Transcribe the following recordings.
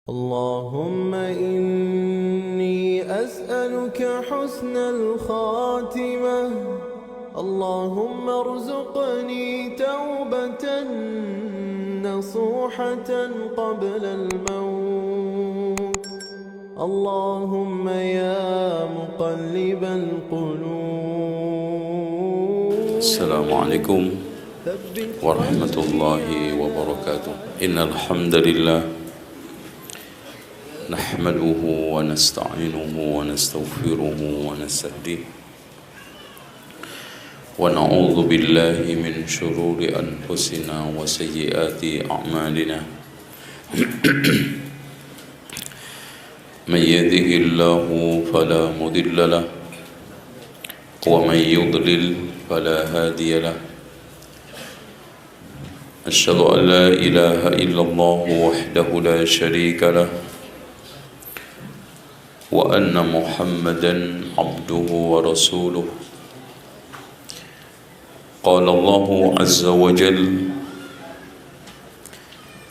اللهم إني أسألك حسن الخاتمة. اللهم ارزقني توبة نصوحة قبل الموت. اللهم يا مقلب القلوب. السلام عليكم ورحمة الله وبركاته. إن الحمد لله نحمده ونستعينه ونستغفره ونستهديه ونعوذ بالله من شرور أنفسنا وسيئات أعمالنا. من يهده الله فلا مضل له ومن يضلل فلا هادي له. أشهد أن لا إله إلا الله وحده لا شريك له وأن محمدا عبده ورسوله. قال الله عز وجل: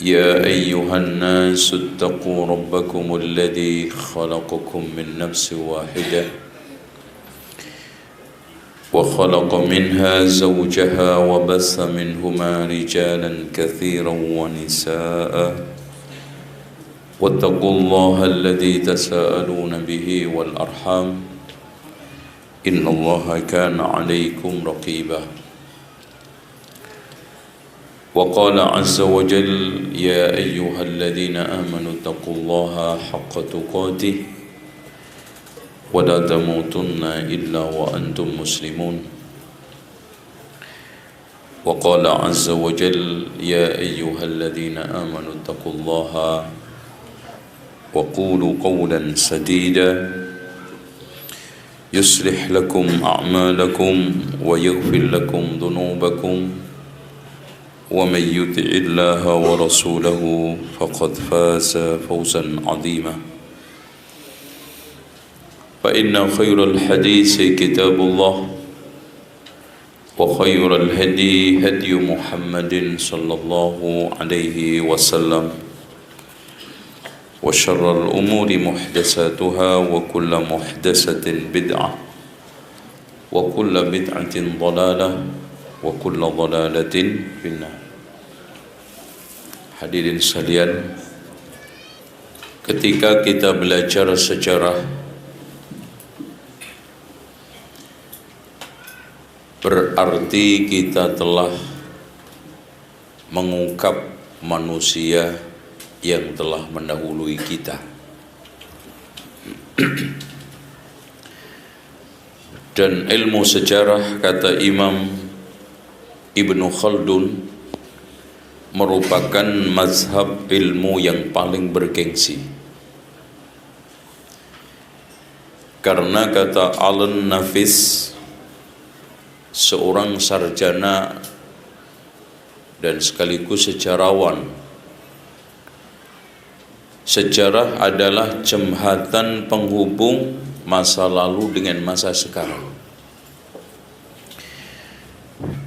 يا أيها الناس اتقوا ربكم الذي خلقكم من نفس واحدة وخلق منها زوجها وبث منهما رجالا كثيرا ونساء واتقوا الله الذي تساءلون به والأرحام إن الله كان عليكم رقيبا. وقال عز وجل: يا أيها الذين آمنوا اتقوا الله حق تقاته ولا تموتن إلا وأنتم مسلمون. وقال عز وجل: يا أيها الذين آمنوا اتقوا الله وقولوا قولا سديدا يصلح لكم أعمالكم ويغفر لكم ذنوبكم ومن يطع الله ورسوله فقد فاز فوزا عظيما. فإن خير الحديث كتاب الله وخير الهدي هدي محمد صلى الله عليه وسلم وشر الأمور محدثاتها وكل محدثة بدعة وكل بدعة ضلالة وكل ضلالة في النار. Hadirin sekalian, ketika kita belajar sejarah, berarti kita telah mengungkap manusia yang telah mendahului kita. Dan ilmu sejarah, kata Imam Ibnu Khaldun, merupakan mazhab ilmu yang paling bergengsi. Karena kata Alan Nafis, seorang sarjana dan sekaligus sejarawan, sejarah adalah jembatan penghubung masa lalu dengan masa sekarang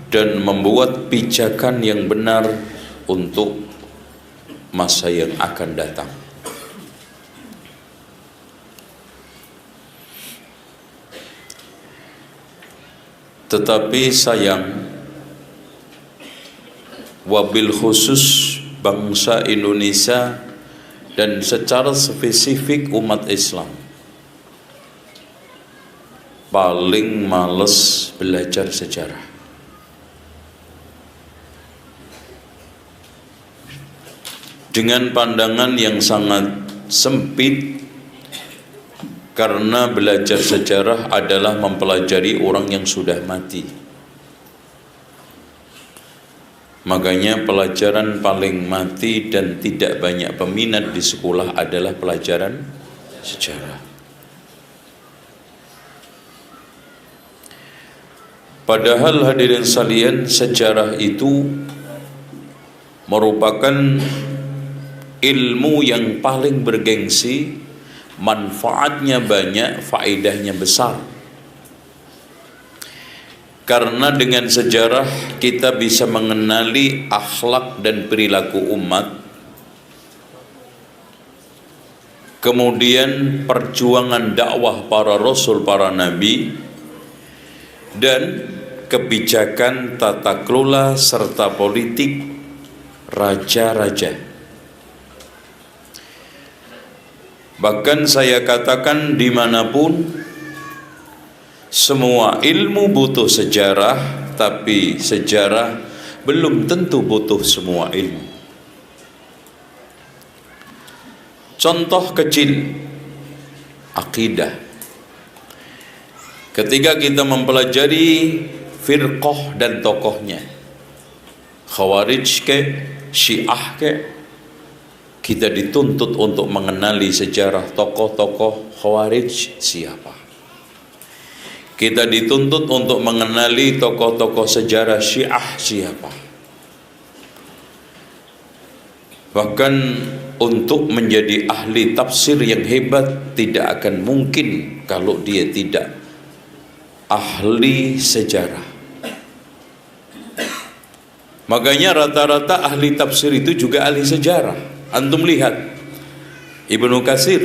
dan membuat pijakan yang benar untuk masa yang akan datang. Tetapi sayang, wabil khusus bangsa Indonesia dan secara spesifik umat Islam paling males belajar sejarah. Dengan pandangan yang sangat sempit, karena belajar sejarah adalah mempelajari orang yang sudah mati. Makanya pelajaran paling mati dan tidak banyak peminat di sekolah adalah pelajaran sejarah. Padahal hadirin sekalian, sejarah itu merupakan ilmu yang paling bergengsi, manfaatnya banyak, faedahnya besar. Karena dengan sejarah kita bisa mengenali akhlak dan perilaku umat kemudian perjuangan dakwah para rasul, para nabi, dan kebijakan tata kelola serta politik raja-raja. Bahkan saya katakan dimanapun, semua ilmu butuh sejarah, tapi sejarah belum tentu butuh semua ilmu. Contoh kecil, akidah. Ketika kita mempelajari firqah dan tokohnya, Khawarij ke, Syiah ke, kita dituntut untuk mengenali sejarah tokoh-tokoh Khawarij siapa. Kita dituntut untuk mengenali tokoh-tokoh sejarah Syiah siapa. Bahkan untuk menjadi ahli tafsir yang hebat tidak akan mungkin kalau dia tidak ahli sejarah. Makanya rata-rata ahli tafsir itu juga ahli sejarah. Antum lihat Ibnu Katsir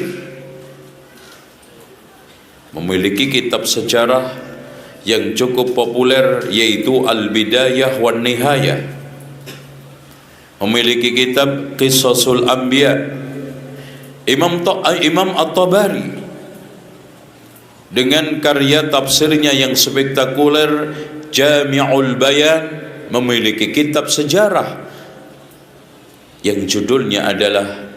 memiliki kitab sejarah yang cukup populer, yaitu Al-Bidayah wan Nihayah. Memiliki kitab Qisasul Anbiya. Imam At-Tabari dengan karya tafsirnya yang spektakuler, Jami'ul Bayan, memiliki kitab sejarah yang judulnya adalah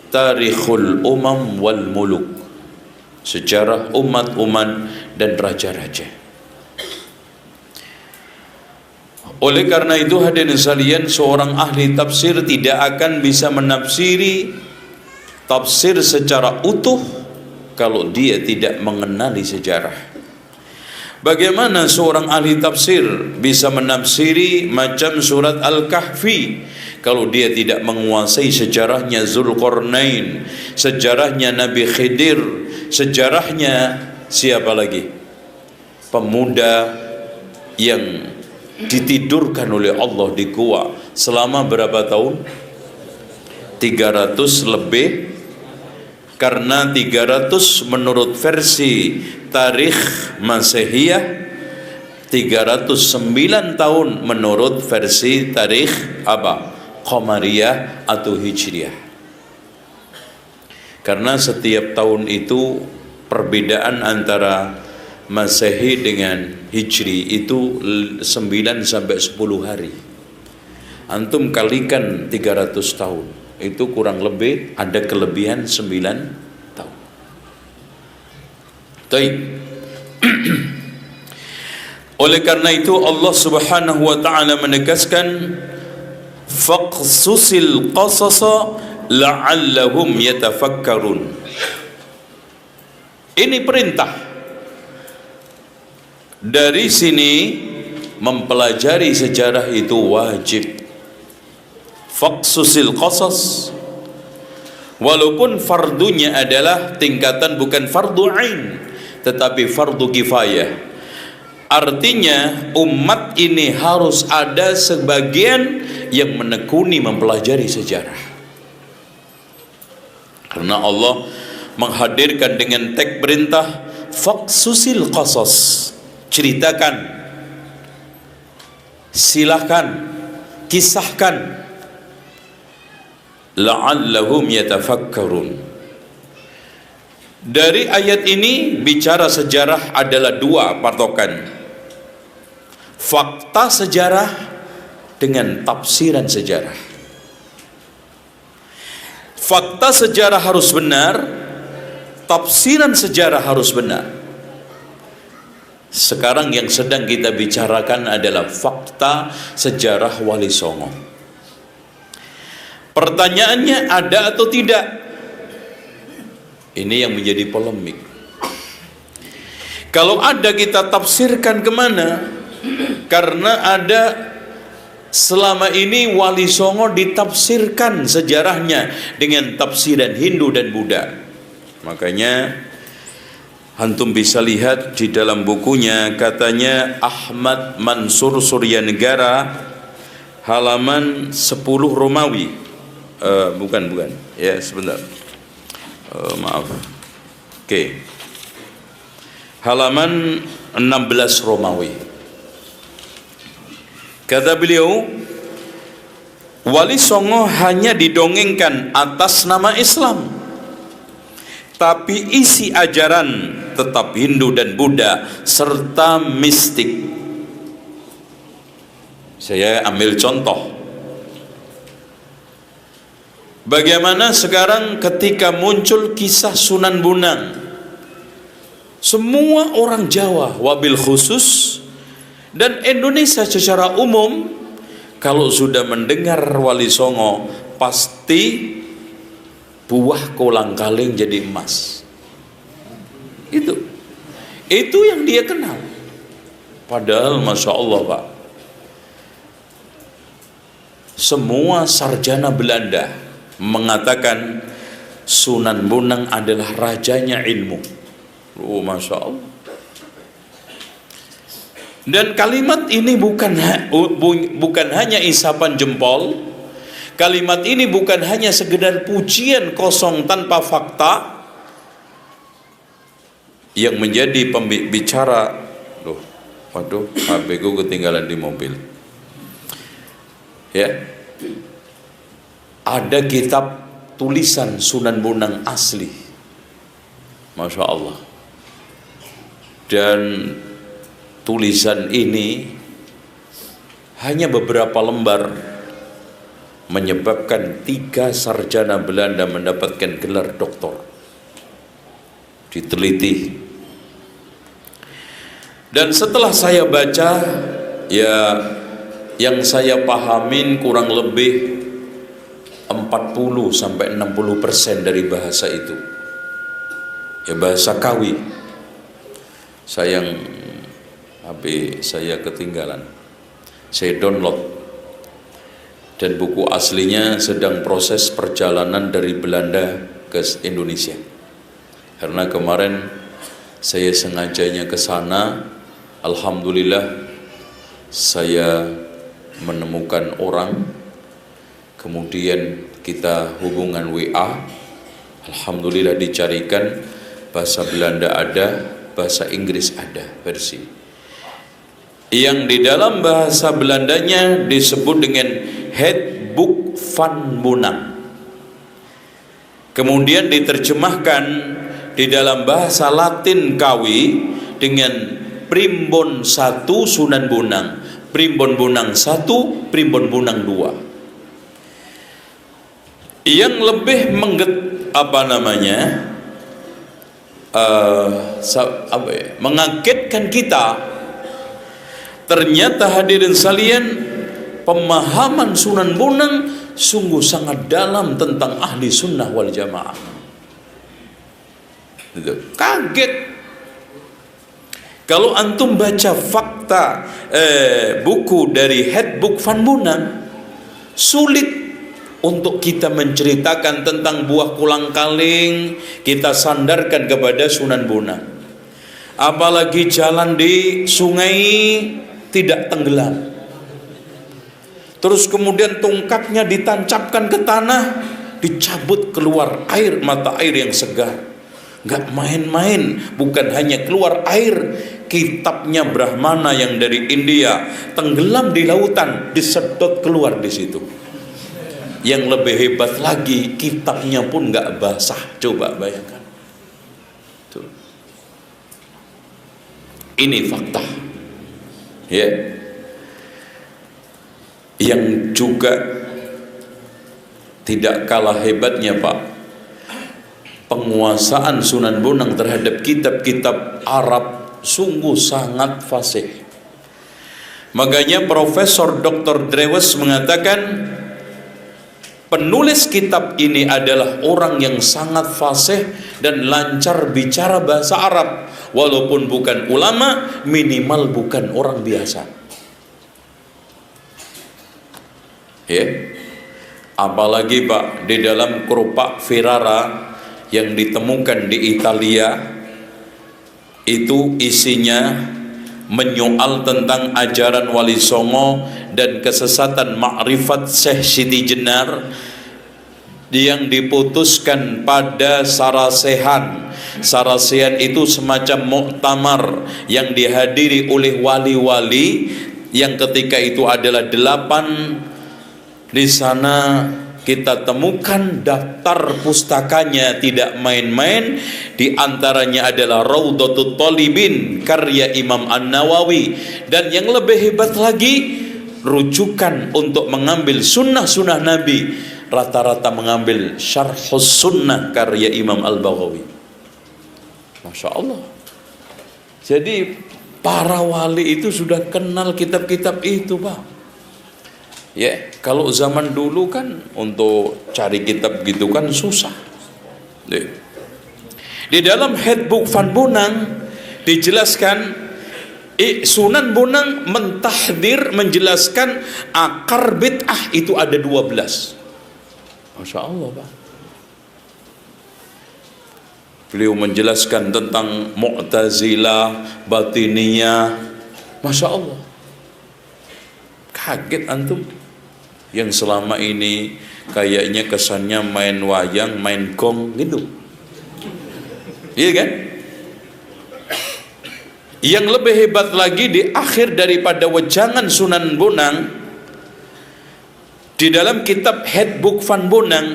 Tarikhul Umam wal Muluk, sejarah umat-umat dan raja-raja. Oleh karena itu hadirin sekalian, seorang ahli tafsir tidak akan bisa menafsiri tafsir secara utuh kalau dia tidak mengenali sejarah. Bagaimana seorang ahli tafsir bisa menafsiri macam surat Al-Kahfi kalau dia tidak menguasai sejarahnya Zulqarnain, sejarahnya Nabi Khidir, sejarahnya siapa lagi? Pemuda yang ditidurkan oleh Allah di gua selama berapa tahun? 300 lebih, karena 300 menurut versi tarikh Masehiyah, 309 tahun menurut versi tarikh apa? Qamariyah atau Hijriyah. Karena setiap tahun itu perbedaan antara Masehi dengan Hijri itu 9 sampai 10 hari. Antum kalikan 300 tahun, itu kurang lebih ada kelebihan 9 tahun. Baik. Oleh karena itu Allah Subhanahu wa taala menegaskan faqsusil qasasa la'allahum yatafakkarun. Ini perintah. Dari sini mempelajari sejarah itu wajib. Faqsusil qasas, walaupun fardunya adalah tingkatan bukan fardu ain tetapi fardu kifayah. Artinya umat ini harus ada sebagian yang menekuni mempelajari sejarah. Karena Allah menghadirkan dengan teks perintah faqsusil qasas, ceritakan, silahkan, kisahkan, la'allahum yatafakkarun. Dari ayat ini bicara sejarah adalah dua patokan, fakta sejarah dengan tafsiran sejarah. Fakta sejarah harus benar, tafsiran sejarah harus benar. Sekarang yang sedang kita bicarakan adalah fakta sejarah Wali Songo. Pertanyaannya, ada atau tidak? Ini yang menjadi polemik. Kalau ada, kita tafsirkan kemana? Karena ada selama ini Wali Songo ditafsirkan sejarahnya dengan tafsiran Hindu dan Buddha. Makanya antum bisa lihat di dalam bukunya, katanya Ahmad Mansur Suryanegara, halaman 10 Romawi. Bukan ya, sebentar. Maaf. Oke. Halaman 16 Romawi. Kata beliau, Wali Songo hanya didongengkan atas nama Islam, tapi isi ajaran tetap Hindu dan Buddha serta mistik. Saya ambil contoh. Bagaimana sekarang ketika muncul kisah Sunan Bonang, semua orang Jawa wabil khusus dan Indonesia secara umum kalau sudah mendengar Wali Songo pasti buah kolang-kaling jadi emas. Itu yang dia kenal. Padahal Masya Allah Pak, semua sarjana Belanda mengatakan Sunan Bonang adalah rajanya ilmu. Oh Masya Allah. Dan kalimat ini bukan hanya isapan jempol. Kalimat ini bukan hanya sekedar pujian kosong tanpa fakta. Yang menjadi pembicara, waduh, HP ku ketinggalan di mobil. Ya. Ada kitab tulisan Sunan Bonang asli, Masya Allah. Dan tulisan ini hanya beberapa lembar menyebabkan 3 sarjana Belanda mendapatkan gelar doktor. Diteliti. Dan setelah saya baca, ya yang saya pahamin kurang lebih 40-60% dari bahasa itu ya bahasa Kawi. Sayang HP saya ketinggalan, saya download, dan buku aslinya sedang proses perjalanan dari Belanda ke Indonesia. Karena kemarin saya sengajanya ke sana, alhamdulillah saya menemukan orang. Kemudian kita hubungan WA, alhamdulillah dicarikan, bahasa Belanda ada, bahasa Inggris ada versi. Yang di dalam bahasa Belandanya disebut dengan Handboek van Bonang. Kemudian diterjemahkan di dalam bahasa Latin Kawi dengan Primbon 1 Sunan Bonang, Primbon Bonang 1, Primbon Bonang 2. Yang lebih mengagetkan kita, ternyata hadirin sekalian, pemahaman Sunan Bonang sungguh sangat dalam tentang ahli sunnah wal jamaah. Kaget kalau antum baca fakta buku dari Handboek van Bonang, sulit untuk kita menceritakan tentang buah kolang-kaling, kita sandarkan kepada Sunan Bonang. Apalagi jalan di sungai tidak tenggelam, terus kemudian tongkatnya ditancapkan ke tanah, dicabut keluar air, mata air yang segar. Nggak main-main, bukan hanya keluar air, kitabnya Brahmana yang dari India tenggelam di lautan, disedot keluar di situ. Yang lebih hebat lagi, kitabnya pun nggak basah. Coba bayangkan. Tuh. Ini fakta. Ya. Yang juga tidak kalah hebatnya Pak, penguasaan Sunan Bonang terhadap kitab-kitab Arab sungguh sangat fasih. Makanya Profesor Dr. Drewes mengatakan, penulis kitab ini adalah orang yang sangat fasih dan lancar bicara bahasa Arab, walaupun bukan ulama, minimal bukan orang biasa. Ya. Apalagi Pak, di dalam kerupak Ferrara yang ditemukan di Italia, itu isinya menyoal tentang ajaran Wali Songo dan kesesatan Ma'rifat Syekh Siti Jenar. yang diputuskan pada Sarasehan. Sarasehan itu semacam muktamar yang dihadiri oleh wali-wali yang ketika itu adalah 8. Di sana kita temukan daftar pustakanya tidak main-main. Di antaranya adalah Raudhatut Thalibin karya Imam An-Nawawi, dan yang lebih hebat lagi, rujukan untuk mengambil sunnah-sunnah Nabi rata-rata mengambil Syarhus Sunnah karya Imam Al-Baghawi. Masya Allah. Jadi para wali itu sudah kenal kitab-kitab itu, Pak. Ya, kalau zaman dulu kan untuk cari kitab gitu kan susah. Di dalam Handbook Van Bonang dijelaskan, Sunan Bonang mentahdir, menjelaskan akar bid'ah itu ada 12. Masya Allah, Pak. Beliau menjelaskan tentang Mu'tazilah, Batiniyah. Masya Allah. Kaget antum. Yang selama ini kayaknya kesannya main wayang, main gong gitu. Iya kan? Yang lebih hebat lagi, di akhir daripada wejangan Sunan Bonang, di dalam kitab Handbook Van Bonang,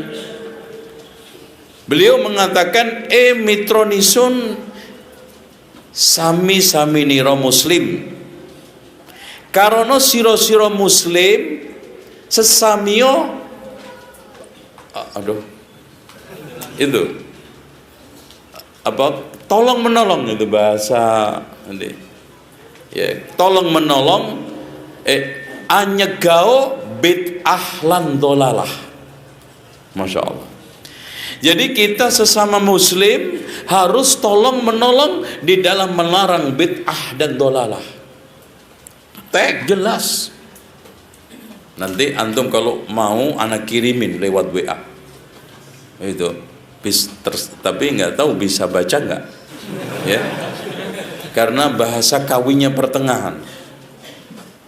beliau mengatakan mitronison sami-sami niro muslim, karono siro-siro muslim sesamio, itu apa, tolong menolong, itu bahasa ini ya, tolong menolong anyegao bid'ah lan dolalah. Masya Allah. Jadi kita sesama muslim harus tolong menolong di dalam melarang bid'ah dan dolalah. Tag jelas. Nanti antum kalau mau anak kirimin lewat WA. Itu tapi nggak tahu bisa baca nggak, ya? Karena bahasa kawinnya pertengahan.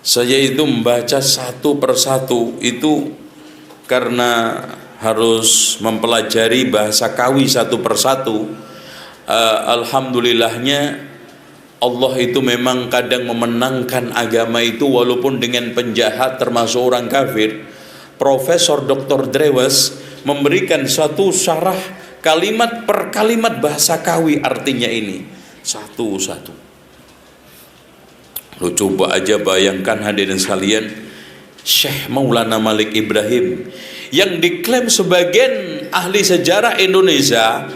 Saya itu membaca satu persatu itu karena harus mempelajari bahasa kawi satu persatu. Alhamdulillahnya Allah itu memang kadang memenangkan agama itu walaupun dengan penjahat termasuk orang kafir. Profesor Dr. Drewes memberikan satu syarah kalimat per kalimat bahasa kawi artinya ini satu-satu. Lo coba aja bayangkan hadirin sekalian, Syekh Maulana Malik Ibrahim yang diklaim sebagian ahli sejarah Indonesia,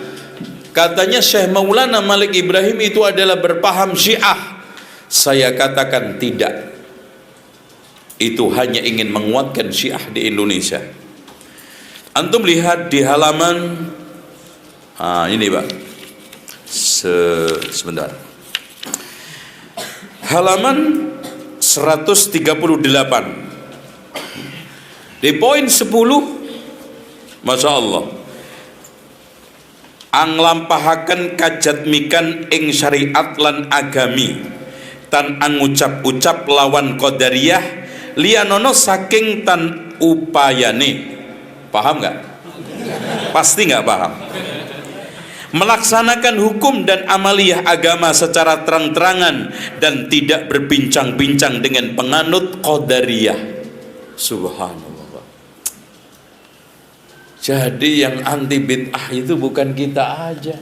katanya Syekh Maulana Malik Ibrahim itu adalah berpaham Syiah. Saya katakan tidak. Itu hanya ingin menguatkan Syiah di Indonesia. Antum lihat di halaman ini, Pak. Sebentar. Halaman 138. Di poin 10, Masya Allah, anglampahaken kajatmikan ing syariat lan agami tan angucap-ucap lawan qadariyah liyanono saking tan upayane. Paham nggak? Pasti nggak paham. Melaksanakan hukum dan amaliyah agama secara terang-terangan dan tidak berbincang-bincang dengan penganut qadariyah. Subhanallah. Jadi yang anti bid'ah itu bukan kita aja.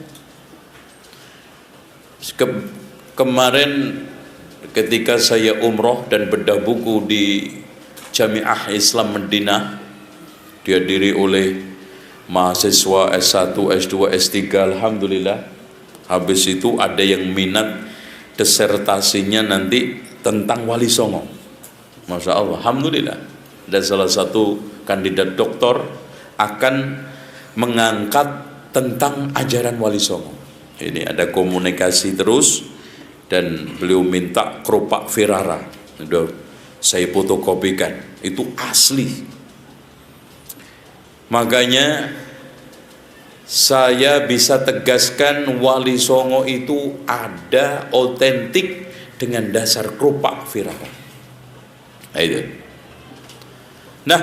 Kemarin ketika saya umroh dan bedah buku di Jamiah Islam Madinah, dihadiri oleh mahasiswa S1, S2, S3, alhamdulillah. Habis itu ada yang minat disertasinya nanti tentang Wali Songo. Masya Allah, alhamdulillah. Dan salah satu kandidat doktor akan mengangkat tentang ajaran Wali Songo. Ini ada komunikasi terus, dan beliau minta kerupak Ferrara. Udah saya fotokopikan, itu asli. Makanya saya bisa tegaskan Wali Songo itu ada otentik dengan dasar kerupak Ferrara. Nah,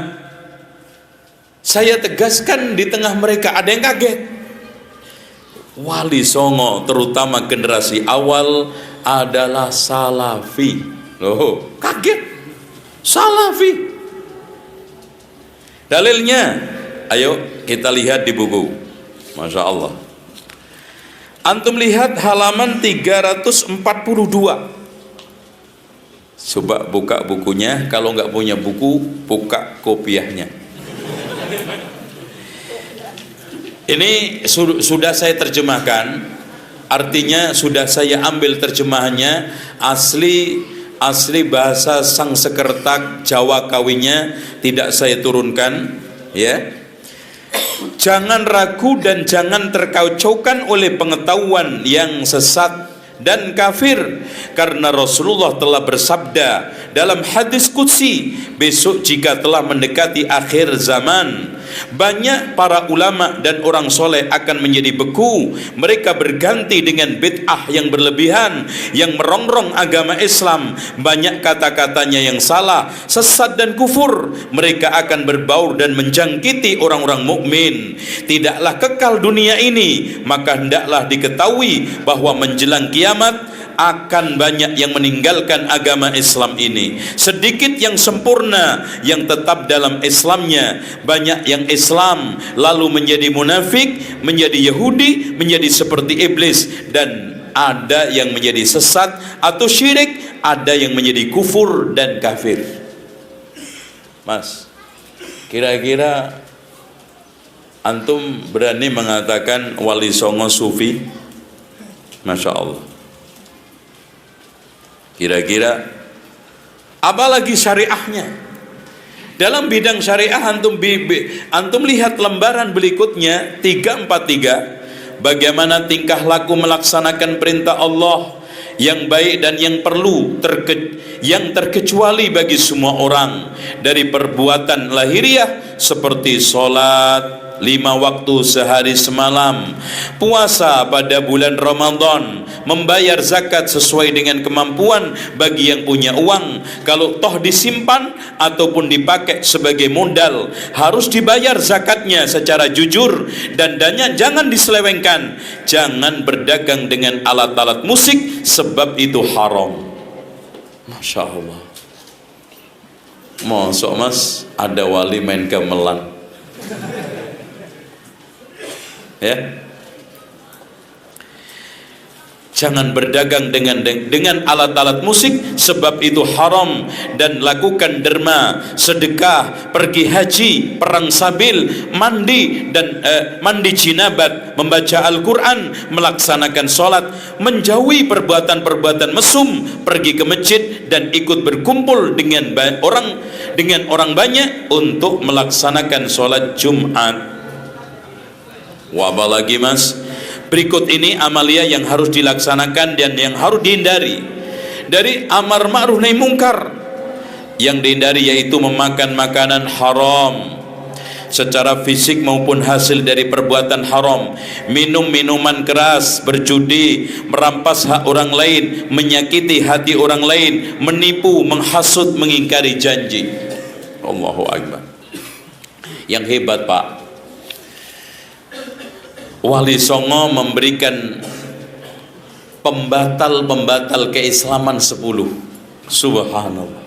Saya tegaskan di tengah mereka ada yang kaget. Wali Songo terutama generasi awal adalah salafi. Loh, kaget. Salafi. Dalilnya, ayo kita lihat di buku. Masya Allah. Antum lihat halaman 342. Coba buka bukunya. Kalau nggak punya buku, buka kopiahnya. Ini sudah saya terjemahkan, artinya sudah saya ambil terjemahannya asli bahasa Sangsekerta Jawa Kawinya, tidak saya turunkan, ya. Jangan ragu dan jangan terkacaukan oleh pengetahuan yang sesat dan kafir, karena Rasulullah telah bersabda dalam hadis qudsi, besok jika telah mendekati akhir zaman, banyak para ulama dan orang soleh akan menjadi beku. Mereka berganti dengan bid'ah yang berlebihan, yang merongrong agama Islam. Banyak kata-katanya yang salah, sesat dan kufur. Mereka akan berbaur dan menjangkiti orang-orang mukmin. Tidaklah kekal dunia ini, maka hendaklah diketahui bahwa menjelang kiamat akan banyak yang meninggalkan agama Islam ini. Sedikit yang sempurna yang tetap dalam Islamnya. Banyak yang Islam lalu menjadi munafik, menjadi Yahudi, menjadi seperti iblis, dan ada yang menjadi sesat atau syirik, ada yang menjadi kufur dan kafir. Mas, kira-kira antum berani mengatakan Wali Songo sufi? Masya Allah. Kira-kira apalagi syariahnya? Dalam bidang syariah antum lihat lembaran berikutnya 343, bagaimana tingkah laku melaksanakan perintah Allah yang baik dan yang perlu yang terkecuali bagi semua orang, dari perbuatan lahiriah seperti sholat 5 waktu sehari semalam, puasa pada bulan Ramadan, membayar zakat sesuai dengan kemampuan bagi yang punya uang. Kalau toh disimpan ataupun dipakai sebagai modal, harus dibayar zakatnya secara jujur, dan jangan diselewengkan. Jangan berdagang dengan alat-alat musik, sebab itu haram. Masya Allah. Masuk mas, ada wali main gamelan, ya. Jangan berdagang dengan alat-alat musik, sebab itu haram. Dan lakukan derma, sedekah, pergi haji, perang sabil, mandi dan mandi jinabat, membaca Al-Quran, melaksanakan sholat, menjauhi perbuatan-perbuatan mesum, pergi ke masjid dan ikut berkumpul dengan orang banyak untuk melaksanakan sholat Jumat. Wabah lagi mas. Berikut ini amalia yang harus dilaksanakan dan yang harus dihindari. Dari amar ma'ruf nahi mungkar, yang dihindari yaitu memakan makanan haram secara fisik maupun hasil dari perbuatan haram, minum minuman keras, berjudi, merampas hak orang lain, menyakiti hati orang lain, menipu, menghasut, mengingkari janji. Allahu Akbar. Yang hebat Pak, Wali Songo memberikan pembatal keislaman 10. Subhanallah.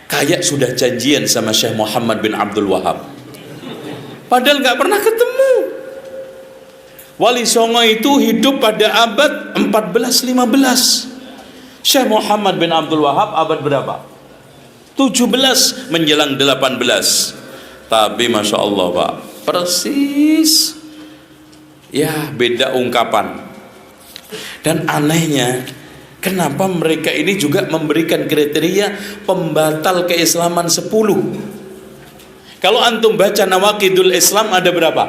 Kayak sudah janjian sama Syekh Muhammad bin Abdul Wahab, padahal nggak pernah ketemu. Wali Songo itu hidup pada abad 14-15. Syekh Muhammad bin Abdul Wahab abad berapa? 17 menjelang 18. Tapi Masya Allah Pak, persis, ya beda ungkapan. Dan anehnya, kenapa mereka ini juga memberikan kriteria pembatal keislaman 10? Kalau antum baca Nawaqidul Islam ada berapa?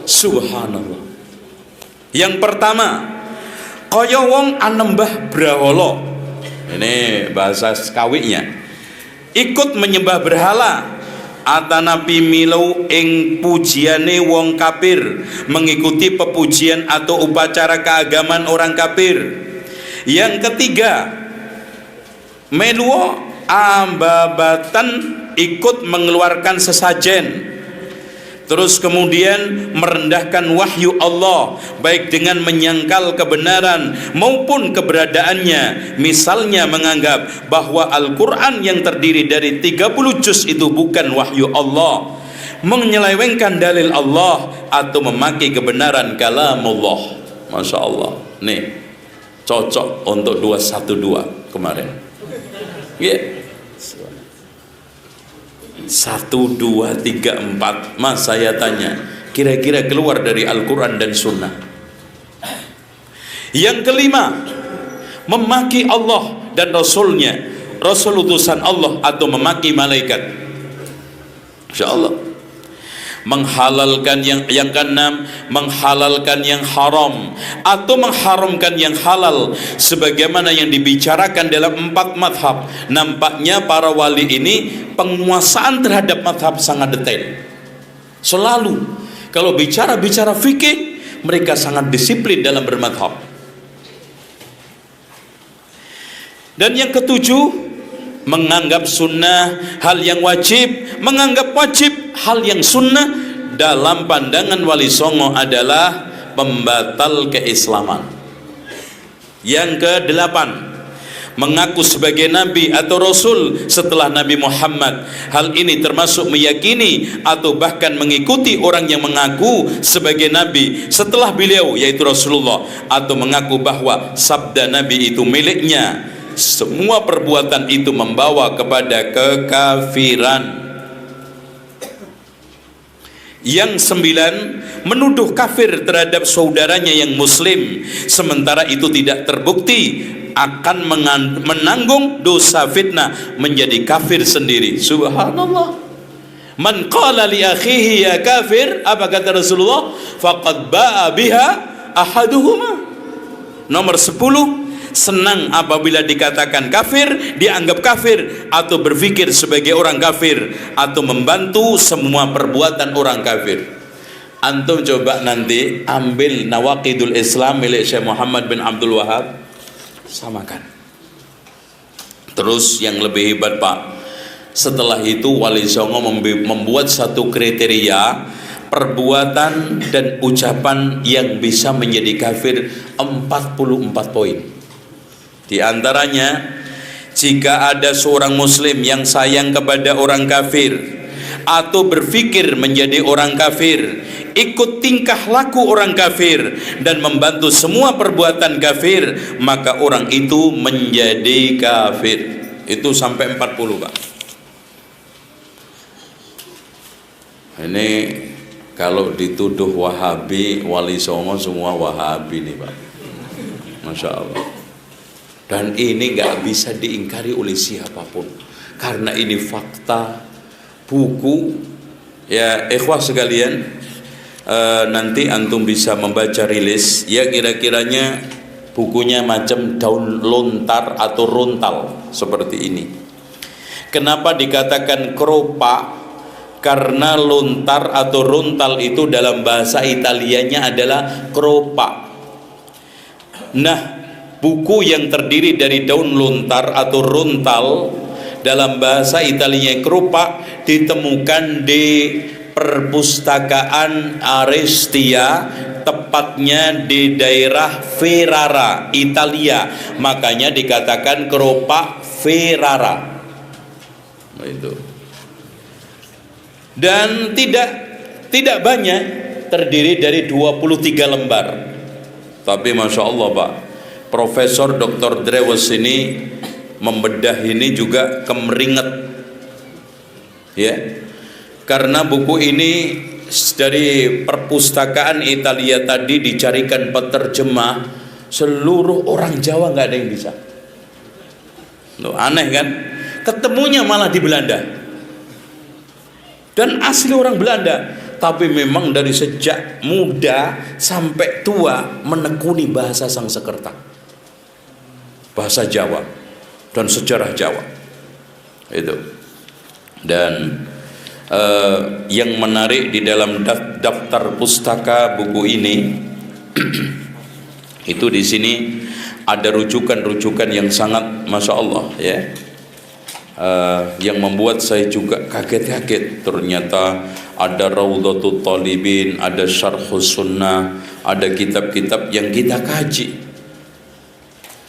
Subhanallah. Yang pertama, kaya wong anembah braholo. Ini bahasa kawinya. Ikut menyembah berhala, atanapi milau ing pujiane wong kafir, mengikuti pepujian atau upacara keagamaan orang kafir. Yang ketiga, meluo ambabatan, ikut mengeluarkan sesajen. Terus kemudian merendahkan wahyu Allah, baik dengan menyangkal kebenaran maupun keberadaannya. Misalnya menganggap bahwa Al-Quran yang terdiri dari 30 juz itu bukan wahyu Allah, menyelewengkan dalil Allah, atau memakai kebenaran kalamullah. Masya Allah, nih cocok untuk 212 kemarin. Yeah. 1, 2, 3, 4. Mas, saya tanya, kira-kira keluar dari Al-Quran dan Sunnah. Yang kelima, memaki Allah dan Rasulnya, Rasul utusan Allah, atau memaki malaikat. Insya Allah. Menghalalkan yang keenam, menghalalkan yang haram atau mengharamkan yang halal, sebagaimana yang dibicarakan dalam 4 madhab. Nampaknya para wali ini penguasaan terhadap madhab sangat detail. Selalu kalau bicara fikih, mereka sangat disiplin dalam bermadhab. Dan yang ketujuh, menganggap sunnah hal yang wajib, menganggap wajib hal yang sunnah, dalam pandangan Wali Songo adalah pembatal keislaman. Yang ke-8, mengaku sebagai nabi atau rasul setelah Nabi Muhammad. Hal ini termasuk meyakini atau bahkan mengikuti orang yang mengaku sebagai nabi setelah beliau, yaitu Rasulullah, atau mengaku bahwa sabda nabi itu miliknya. Semua perbuatan itu membawa kepada kekafiran. Yang 9, menuduh kafir terhadap saudaranya yang muslim, sementara itu tidak terbukti, akan menanggung dosa fitnah, menjadi kafir sendiri. Subhanallah. Man qala li akhihi ya kafir, apa kata Rasulullah? Faqad ba'a biha ahaduhuma. Nomor 10, senang apabila dikatakan kafir, dianggap kafir, atau berpikir sebagai orang kafir, atau membantu semua perbuatan orang kafir. Antum coba nanti ambil Nawaqidul Islam milik Syekh Muhammad bin Abdul Wahab, samakan. Terus yang lebih hebat Pak, setelah itu Wali Songo membuat satu kriteria perbuatan dan ucapan yang bisa menjadi kafir, 44 poin. Di antaranya, jika ada seorang muslim yang sayang kepada orang kafir atau berpikir menjadi orang kafir, ikut tingkah laku orang kafir, dan membantu semua perbuatan kafir, maka orang itu menjadi kafir. Itu sampai 40 Pak. Ini kalau dituduh Wahabi, Wali Songo semua Wahabi nih Pak. Masya Allah. Dan ini nggak bisa diingkari oleh siapapun, karena ini fakta buku. Ya ikhwah sekalian, nanti antum bisa membaca rilis ya, kira-kiranya bukunya macam daun lontar atau rontal seperti ini. Kenapa dikatakan keropak? Karena lontar atau rontal itu dalam bahasa Italianya adalah keropak. Nah, buku yang terdiri dari daun lontar atau rontal dalam bahasa Italia keropak ditemukan di perpustakaan Arestia, tepatnya di daerah Ferrara, Italia. Makanya dikatakan keropak Ferrara. Itu. Dan tidak banyak, terdiri dari 23 lembar. Tapi Masya Allah Pak, Profesor Dr. Drewes ini membedah ini juga kemeringet ya, karena buku ini dari perpustakaan Italia tadi dicarikan penerjemah, seluruh orang Jawa nggak ada yang bisa. Loh, aneh kan? Ketemunya malah di Belanda, dan asli orang Belanda, tapi memang dari sejak muda sampai tua menekuni bahasa Sangsekerta, bahasa Jawa dan sejarah Jawa itu. Dan yang menarik di dalam daftar pustaka buku ini itu di sini ada rujukan-rujukan yang sangat Masya Allah ya. yang membuat saya juga kaget-kaget. Ternyata ada Raudhatul Talibin, ada Syarhus Sunnah, ada kitab-kitab yang kita kaji.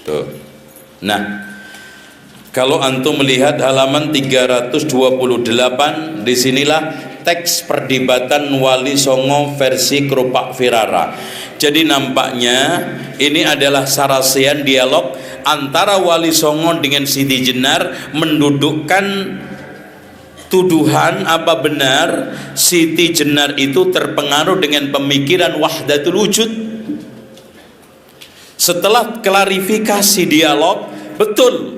Tuh. Nah, kalau antum melihat halaman 328, disinilah teks perdebatan Wali Songo versi Krupak Wirara. Jadi nampaknya ini adalah sarasian dialog antara Wali Songo dengan Siti Jenar, mendudukkan tuduhan apa benar Siti Jenar itu terpengaruh dengan pemikiran wahdatul wujud. Setelah klarifikasi dialog, betul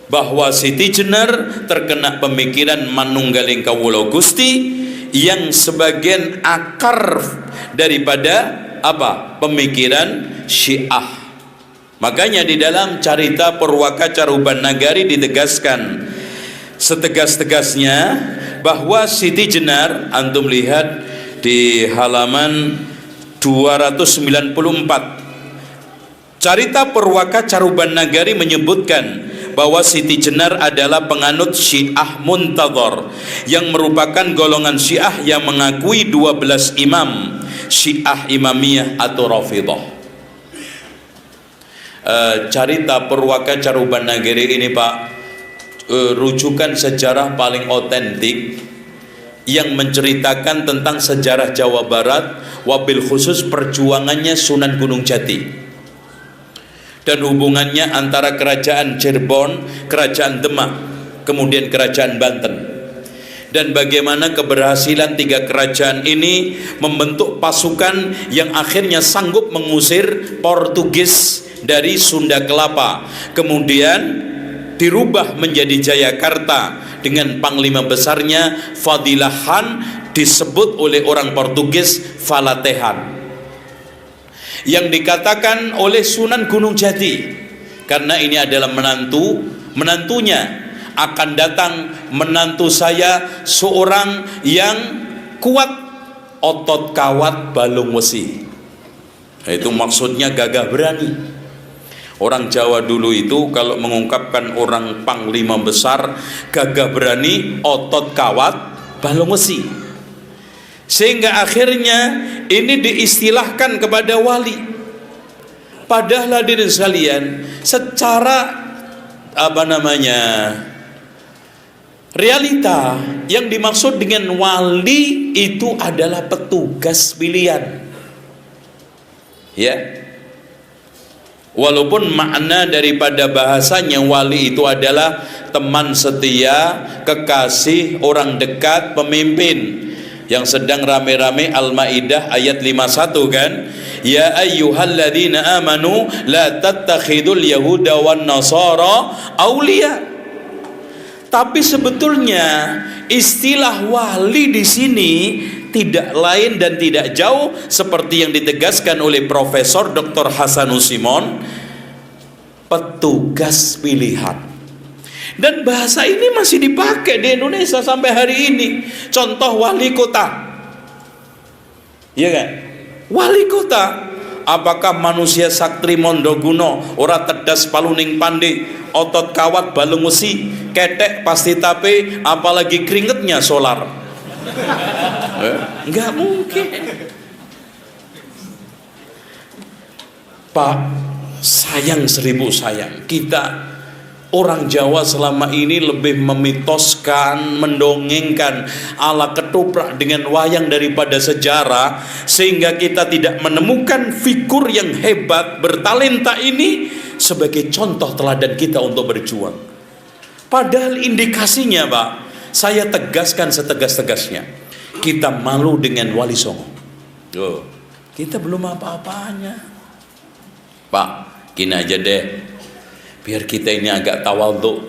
bahwa Siti Jenar terkena pemikiran manunggaling kawula Gusti yang sebagian akar daripada apa? Pemikiran Syiah. Makanya di dalam Carita Purwaka Caruban Nagari ditegaskan setegas-tegasnya bahwa Siti Jenar, antum lihat di halaman 294, Carita Purwaka Caruban Nagari menyebutkan bahwa Siti Jenar adalah penganut Syiah Muntadhar yang merupakan golongan Syiah yang mengakui 12 imam Syiah Imamiyah atau Rafidhah. Carita Purwaka Caruban Nagari ini Pak, rujukan sejarah paling otentik yang menceritakan tentang sejarah Jawa Barat, wabil khusus perjuangannya Sunan Gunung Jati dan hubungannya antara kerajaan Cirebon, kerajaan Demak, kemudian kerajaan Banten, dan bagaimana keberhasilan tiga kerajaan ini membentuk pasukan yang akhirnya sanggup mengusir Portugis dari Sunda Kelapa, kemudian dirubah menjadi Jayakarta dengan panglima besarnya Fadilah Khan, disebut oleh orang Portugis Valatehan, yang dikatakan oleh Sunan Gunung Jati, karena ini adalah menantunya akan datang menantu saya seorang yang kuat, otot kawat balung wesi. Itu maksudnya gagah berani. Orang Jawa dulu itu kalau mengungkapkan orang panglima besar, gagah berani, otot kawat balung wesi. Sehingga akhirnya ini diistilahkan kepada wali. Padahal hadirin sekalian, secara realita yang dimaksud dengan wali itu adalah petugas pilihan. Ya. Walaupun makna daripada bahasanya wali itu adalah teman setia, kekasih, orang dekat, pemimpin. Yang sedang rame-rame Al-Maidah ayat 51 kan, ya ayyuhalladzina amanu la tattakhidul yahuda wan nasara auliya. Tapi sebetulnya istilah wali di sini tidak lain dan tidak jauh seperti yang ditegaskan oleh Profesor Dr. Hasanus Simon, petugas pilihan. Dan bahasa ini masih dipakai di Indonesia sampai hari ini. Contoh wali kota, iya kan? Wali kota, apakah manusia saktri mondoguno, ora tedas paluning pandi, otot kawat balung wesi, ketek pasti tape, apalagi keringetnya solar? Enggak mungkin. Pak, sayang seribu sayang, kita orang Jawa selama ini lebih memitoskan, mendongengkan ala ketoprak dengan wayang daripada sejarah, sehingga kita tidak menemukan figur yang hebat, bertalenta ini sebagai contoh teladan kita untuk berjuang. Padahal indikasinya Pak, saya tegaskan setegas-tegasnya, kita malu dengan Wali Songo. Kita belum apa-apanya Pak, gini aja deh, biar kita ini agak tawadhu.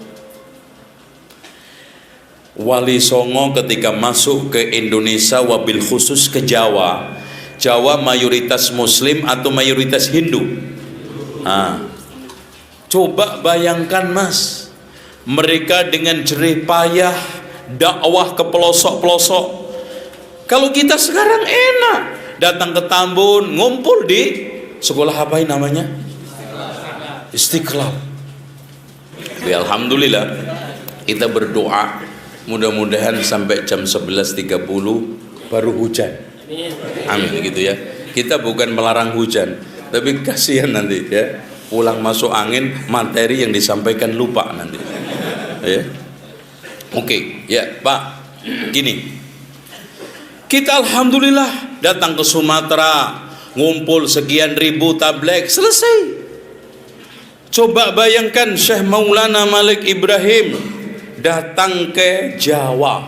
Wali Songo ketika masuk ke Indonesia, wabil khusus ke Jawa, Jawa mayoritas Muslim atau mayoritas Hindu? Coba bayangkan Mas, mereka dengan jerih payah dakwah ke pelosok-pelosok. Kalau kita sekarang enak, datang ke Tambun, ngumpul di sekolah apa namanya? Istiqlal. Ya, alhamdulillah kita berdoa mudah-mudahan sampai jam 11.30 baru hujan. Amin gitu ya. Kita bukan melarang hujan, tapi kasihan nanti ya, pulang masuk angin, materi yang disampaikan lupa nanti. Ya. Oke, ya Pak, gini. Kita alhamdulillah datang ke Sumatera, ngumpul sekian ribu tabligh, selesai. Coba bayangkan Syekh Maulana Malik Ibrahim datang ke Jawa,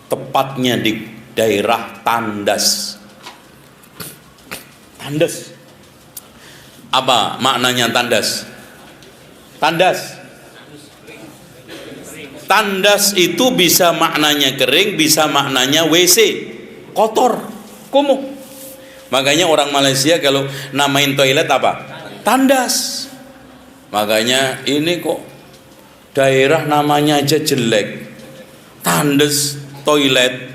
tepatnya di daerah Tandas. Tandas. Apa maknanya Tandas? Tandas. Tandas itu bisa maknanya kering, bisa maknanya WC, kotor, kumuh. Makanya orang Malaysia kalau namain toilet apa? Tandas. Makanya ini kok daerah namanya aja jelek, Tandas toilet,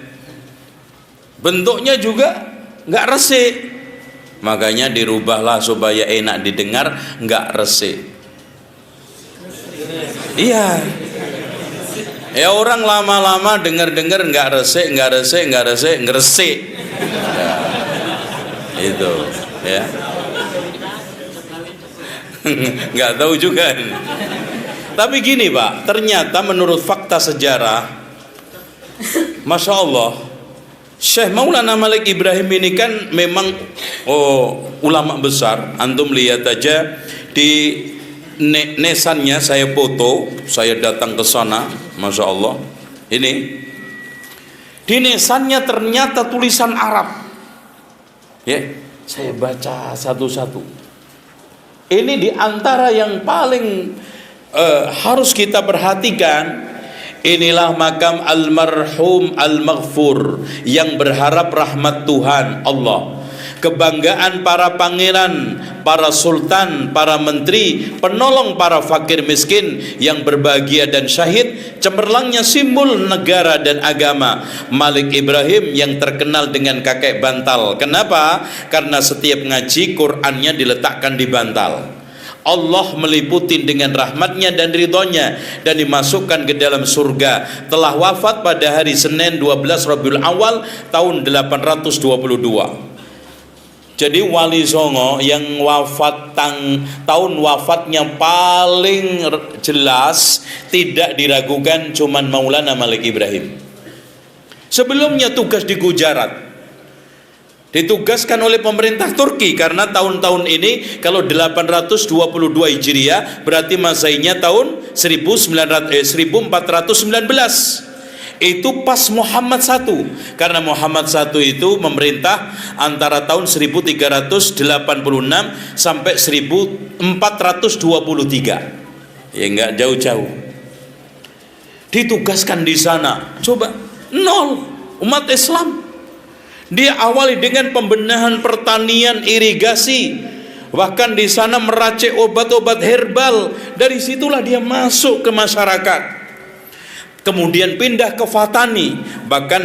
bentuknya juga nggak resik. Makanya dirubahlah supaya enak didengar, nggak resik. Iya. Ya orang lama-lama dengar-dengar nggak resik, ngeresik. Ya, itu, ya. Nggak tahu juga. Tapi gini Pak, ternyata menurut fakta sejarah, Masya Allah, Syekh Maulana Malik Ibrahim ini kan memang ulama besar. Antum lihat aja di nesannya, saya foto, saya datang ke sana, Masya Allah. Ini di nesannya ternyata tulisan Arab. Ya, saya baca satu-satu. Ini di antara yang paling harus kita perhatikan. Inilah makam almarhum al-maghfur yang berharap rahmat Tuhan Allah. Kebanggaan para pangeran, para sultan, para menteri, penolong para fakir miskin yang berbahagia dan syahid, cemerlangnya simbol negara dan agama. Malik Ibrahim yang terkenal dengan kakek bantal. Kenapa? Karena setiap ngaji Qur'annya diletakkan di bantal. Allah meliputi dengan rahmatnya dan ridhonya dan dimasukkan ke dalam surga. Telah wafat pada hari Senin 12 Rabiul Awal tahun 822. Jadi Wali Songo yang wafat tahun wafatnya paling jelas, tidak diragukan, cuman Maulana Malik Ibrahim. Sebelumnya tugas di Gujarat, ditugaskan oleh pemerintah Turki, karena tahun-tahun ini kalau 822 Hijriah berarti Masehinya tahun 1419. Itu pas Muhammad I, karena Muhammad I itu memerintah antara tahun 1386 sampai 1423. Ya enggak jauh-jauh. Ditugaskan di sana. Coba nol umat Islam. Dia awali dengan pembenahan pertanian, irigasi, bahkan di sana meracik obat-obat herbal. Dari situlah dia masuk ke masyarakat. Kemudian pindah ke Fatani. Bahkan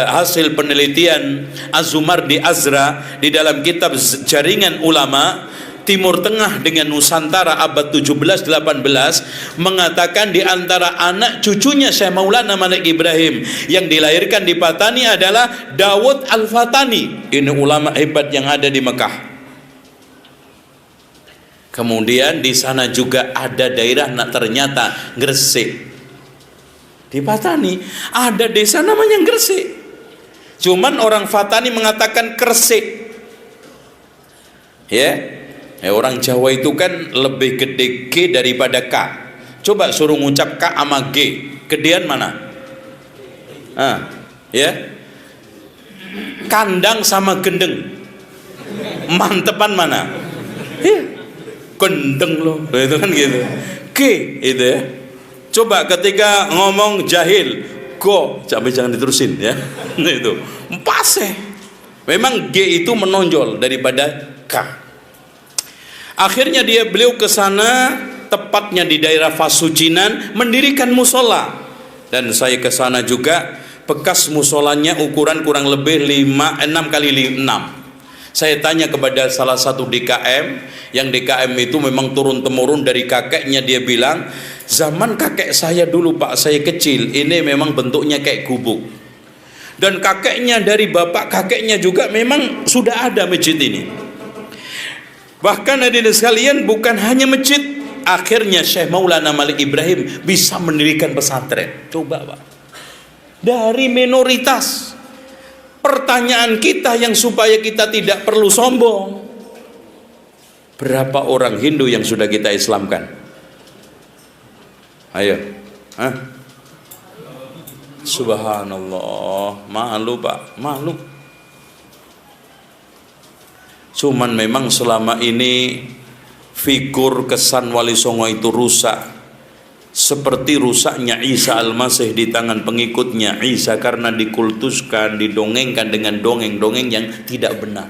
hasil penelitian Az-Zumardi Azra di dalam kitab Jaringan Ulama Timur Tengah dengan Nusantara abad 17-18 mengatakan di antara anak cucunya Syekh Maulana Malik Ibrahim yang dilahirkan di Fatani adalah Dawud Al-Fatani. Ini ulama hebat yang ada di Mekah. Kemudian di sana juga ada daerah ternyata Gresik. Di Fatani ada desa namanya Gresik. Cuman orang Fatani mengatakan Kresik. Ya. Orang Jawa itu kan lebih gede G daripada K. Coba suruh ngucap K sama G, gedean mana? Ya. Kandang sama gendeng, mantepan mana? Gendeng loh, itu kan gitu. G itu ya. Coba ketika ngomong jahil, go, jangan diterusin ya. Itu pase. Memang G itu menonjol daripada K. Akhirnya beliau ke sana, tepatnya di daerah Fasucinan, mendirikan musola. Dan saya ke sana juga, bekas musolanya ukuran kurang lebih 6 kali 6. Saya tanya kepada salah satu DKM, yang DKM itu memang turun-temurun dari kakeknya, dia bilang, zaman kakek saya dulu Pak, saya kecil, ini memang bentuknya kayak gubuk. Dan kakeknya dari bapak kakeknya juga memang sudah ada masjid ini. Bahkan hadirin sekalian, bukan hanya masjid, akhirnya Syekh Maulana Malik Ibrahim bisa mendirikan pesantren. Coba Pak, dari minoritas. Pertanyaan kita yang supaya kita tidak perlu sombong, berapa orang Hindu yang sudah kita Islamkan? Ayo, hah? Subhanallah, malu Pak, malu. Cuman memang selama ini figur kesan Wali Songo itu rusak, seperti rusaknya Isa Al-Masih di tangan pengikutnya Isa, karena dikultuskan, didongengkan dengan dongeng-dongeng yang tidak benar.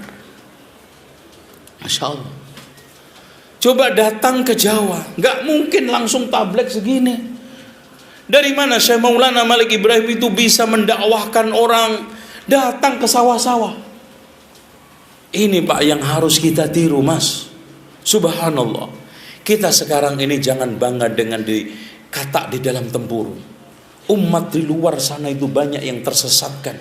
Masya Allah. Coba datang ke Jawa, nggak mungkin langsung tablek segini. Dari mana Syekh Maulana Malik Ibrahim itu bisa mendakwahkan orang datang ke sawah-sawah? Ini Pak yang harus kita tiru, Mas. Subhanallah. Kita sekarang ini jangan bangga dengan kata di dalam tempurung. Umat di luar sana itu banyak yang tersesatkan.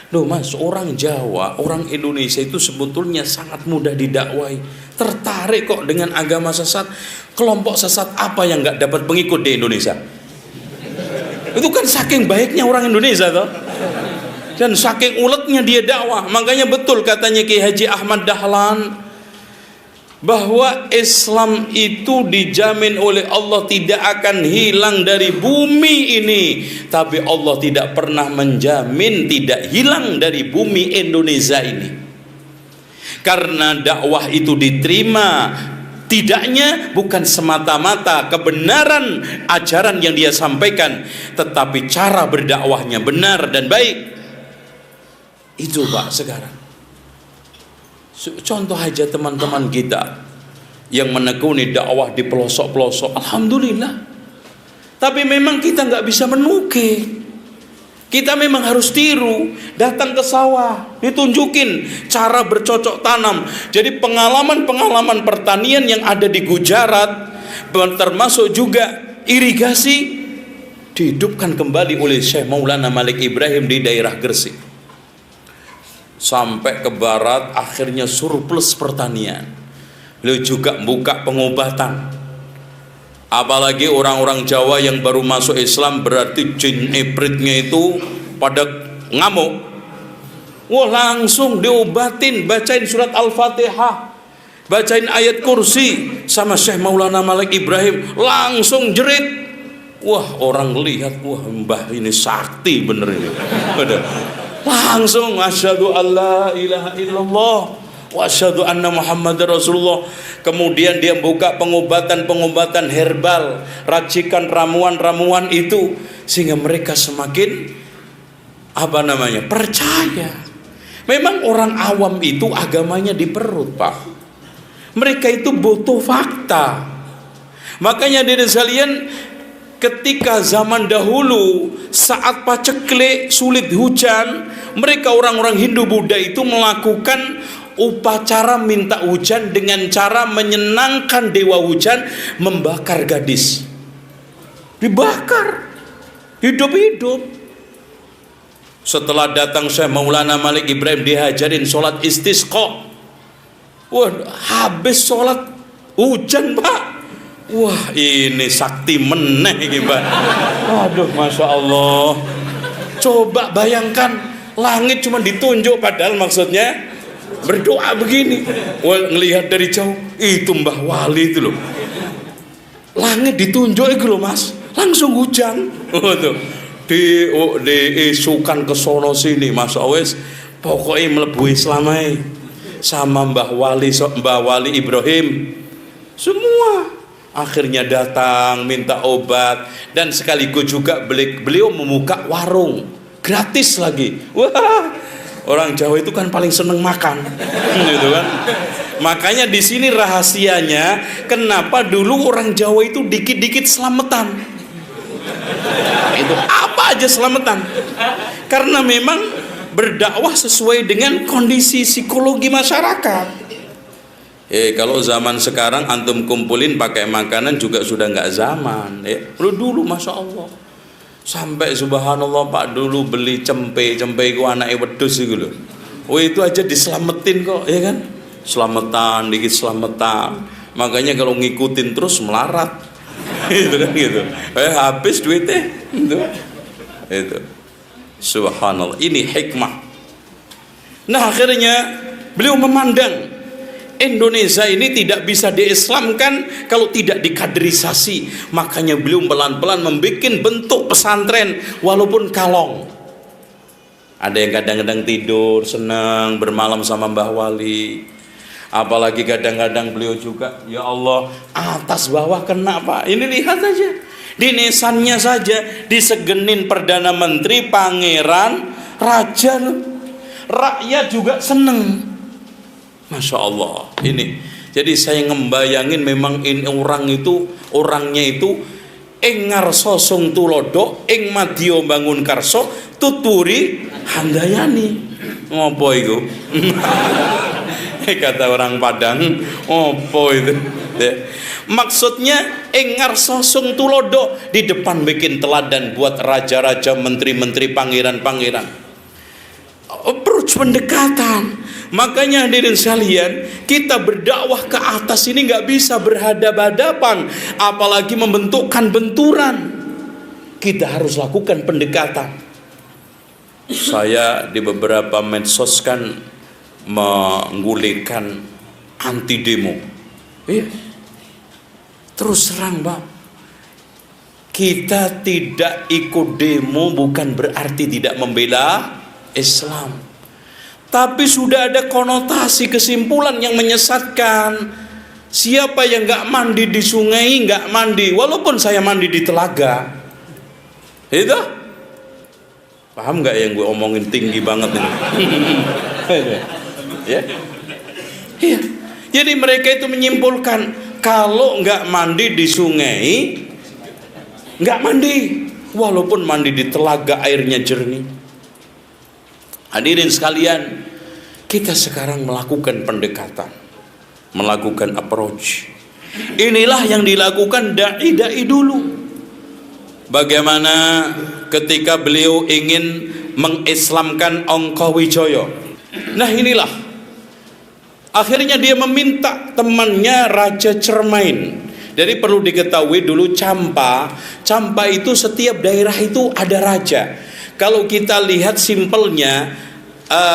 Loh Mas, orang Jawa, orang Indonesia itu sebetulnya sangat mudah didakwai. Tertarik kok dengan agama sesat. Kelompok sesat apa yang gak dapat pengikut di Indonesia? Itu kan saking baiknya orang Indonesia toh. Dan saking uletnya dia dakwah. Makanya betul katanya Ki Haji Ahmad Dahlan, bahwa Islam itu dijamin oleh Allah tidak akan hilang dari bumi ini, tapi Allah tidak pernah menjamin tidak hilang dari bumi Indonesia ini. Karena dakwah itu diterima tidaknya bukan semata-mata kebenaran ajaran yang dia sampaikan, tetapi cara berdakwahnya benar dan baik. Itu Pak sekarang. Contoh aja teman-teman kita yang menekuni dakwah di pelosok-pelosok, alhamdulillah. Tapi memang kita nggak bisa menukik. Kita memang harus tiru, datang ke sawah, ditunjukin cara bercocok tanam. Jadi pengalaman-pengalaman pertanian yang ada di Gujarat, termasuk juga irigasi, dihidupkan kembali oleh Syekh Maulana Malik Ibrahim di daerah Gresik. Sampai ke barat akhirnya surplus pertanian. Beliau juga buka pengobatan. Apalagi orang-orang Jawa yang baru masuk Islam, berarti jin ibritnya itu pada ngamuk. Wah, langsung diobatin, bacain surat Al-Fatihah, bacain ayat kursi sama Syekh Maulana Malik Ibrahim, langsung jerit. Wah, orang lihat, wah mbah ini sakti bener ini. Langsung asyhadu alla ilaha illallah wa asyhadu anna Muhammadar Rasulullah. Kemudian dia buka pengobatan-pengobatan herbal, racikan ramuan-ramuan itu, sehingga mereka semakin percaya. Memang orang awam itu agamanya di perut, Pak. Mereka itu butuh fakta. Makanya dari sekalian, ketika zaman dahulu saat paceklik sulit hujan, mereka orang-orang Hindu Buddha itu melakukan upacara minta hujan dengan cara menyenangkan dewa hujan, membakar gadis. Dibakar hidup-hidup. Setelah datang Syekh Maulana Malik Ibrahim, dihajarin sholat istisqa. Wah, habis sholat hujan, Pak. Wah, ini sakti meneh iki, Pak. Waduh, Masya Allah. Coba bayangkan, langit cuma ditunjuk, padahal maksudnya berdoa begini. Wah, ngelihat dari jauh, itu Mbah Wali itu loh. Langit ditunjuk itu loh, Mas. Langsung hujan. Waduh. Diisukan ke sono sini, Mas. Wes pokoknya mlebu Islam ae. Sama Mbah Wali Ibrahim. Semua akhirnya datang minta obat, dan sekaligus juga beliau membuka warung gratis lagi. Wah, orang Jawa itu kan paling seneng makan, gitu kan. Makanya di sini rahasianya kenapa dulu orang Jawa itu dikit-dikit selamatan. Itu apa aja selamatan. Karena memang berdakwah sesuai dengan kondisi psikologi masyarakat. Kalau zaman sekarang antum kumpulin pakai makanan juga sudah nggak zaman. Dulu Masya Allah sampai subhanallah Pak, dulu beli cempe itu anaknya wedus itu loh. Itu aja diselamatin kok, ya kan? Selamatan dikit selamatan. Makanya kalau ngikutin terus melarat. Itu kan gitu. Habis duitnya. Itu. Subhanallah, ini hikmah. Nah, akhirnya beliau memandang Indonesia ini tidak bisa diislamkan kalau tidak dikaderisasi. Makanya beliau pelan-pelan membuat bentuk pesantren walaupun kalong. Ada yang kadang-kadang tidur senang bermalam sama Mbah Wali. Apalagi kadang-kadang beliau juga, ya Allah, atas bawah kena Pak. Ini lihat aja, di nisannya saja disegenin Perdana Menteri, Pangeran, Raja, rakyat juga seneng. Masya Allah. Ini jadi saya ngembayangin memang ini orangnya itu ing ngarso sung tulodo ing madya bangun karso tuturi handayani. Ngopo iku? Kata orang Padang, opo itu? Maksudnya ing ngarso sung tulodo, di depan bikin teladan buat raja-raja, menteri-menteri, pangeran-pangeran. Approach pendekatan. Makanya hadirin sekalian, kita berdakwah ke atas ini nggak bisa berhadapan-hadapan, apalagi membentukkan benturan. Kita harus lakukan pendekatan. Saya di beberapa medsos kan menggulirkan anti demo. Terus terang Bang, kita tidak ikut demo bukan berarti tidak membela Islam. Tapi sudah ada konotasi kesimpulan yang menyesatkan. Siapa yang nggak mandi di sungai nggak mandi, walaupun saya mandi di telaga. Itu paham nggak yang gue omongin tinggi banget ini? Ya, iya. Jadi mereka itu menyimpulkan kalau nggak mandi di sungai nggak mandi, walaupun mandi di telaga airnya jernih. Hadirin sekalian, kita sekarang melakukan pendekatan, melakukan approach. Inilah yang dilakukan dai-dai dulu. Bagaimana ketika beliau ingin mengislamkan Ongkowijaya. Nah inilah, akhirnya dia meminta temannya Raja Cermain. Jadi perlu diketahui dulu Campa itu setiap daerah itu ada raja. Kalau kita lihat simpelnya,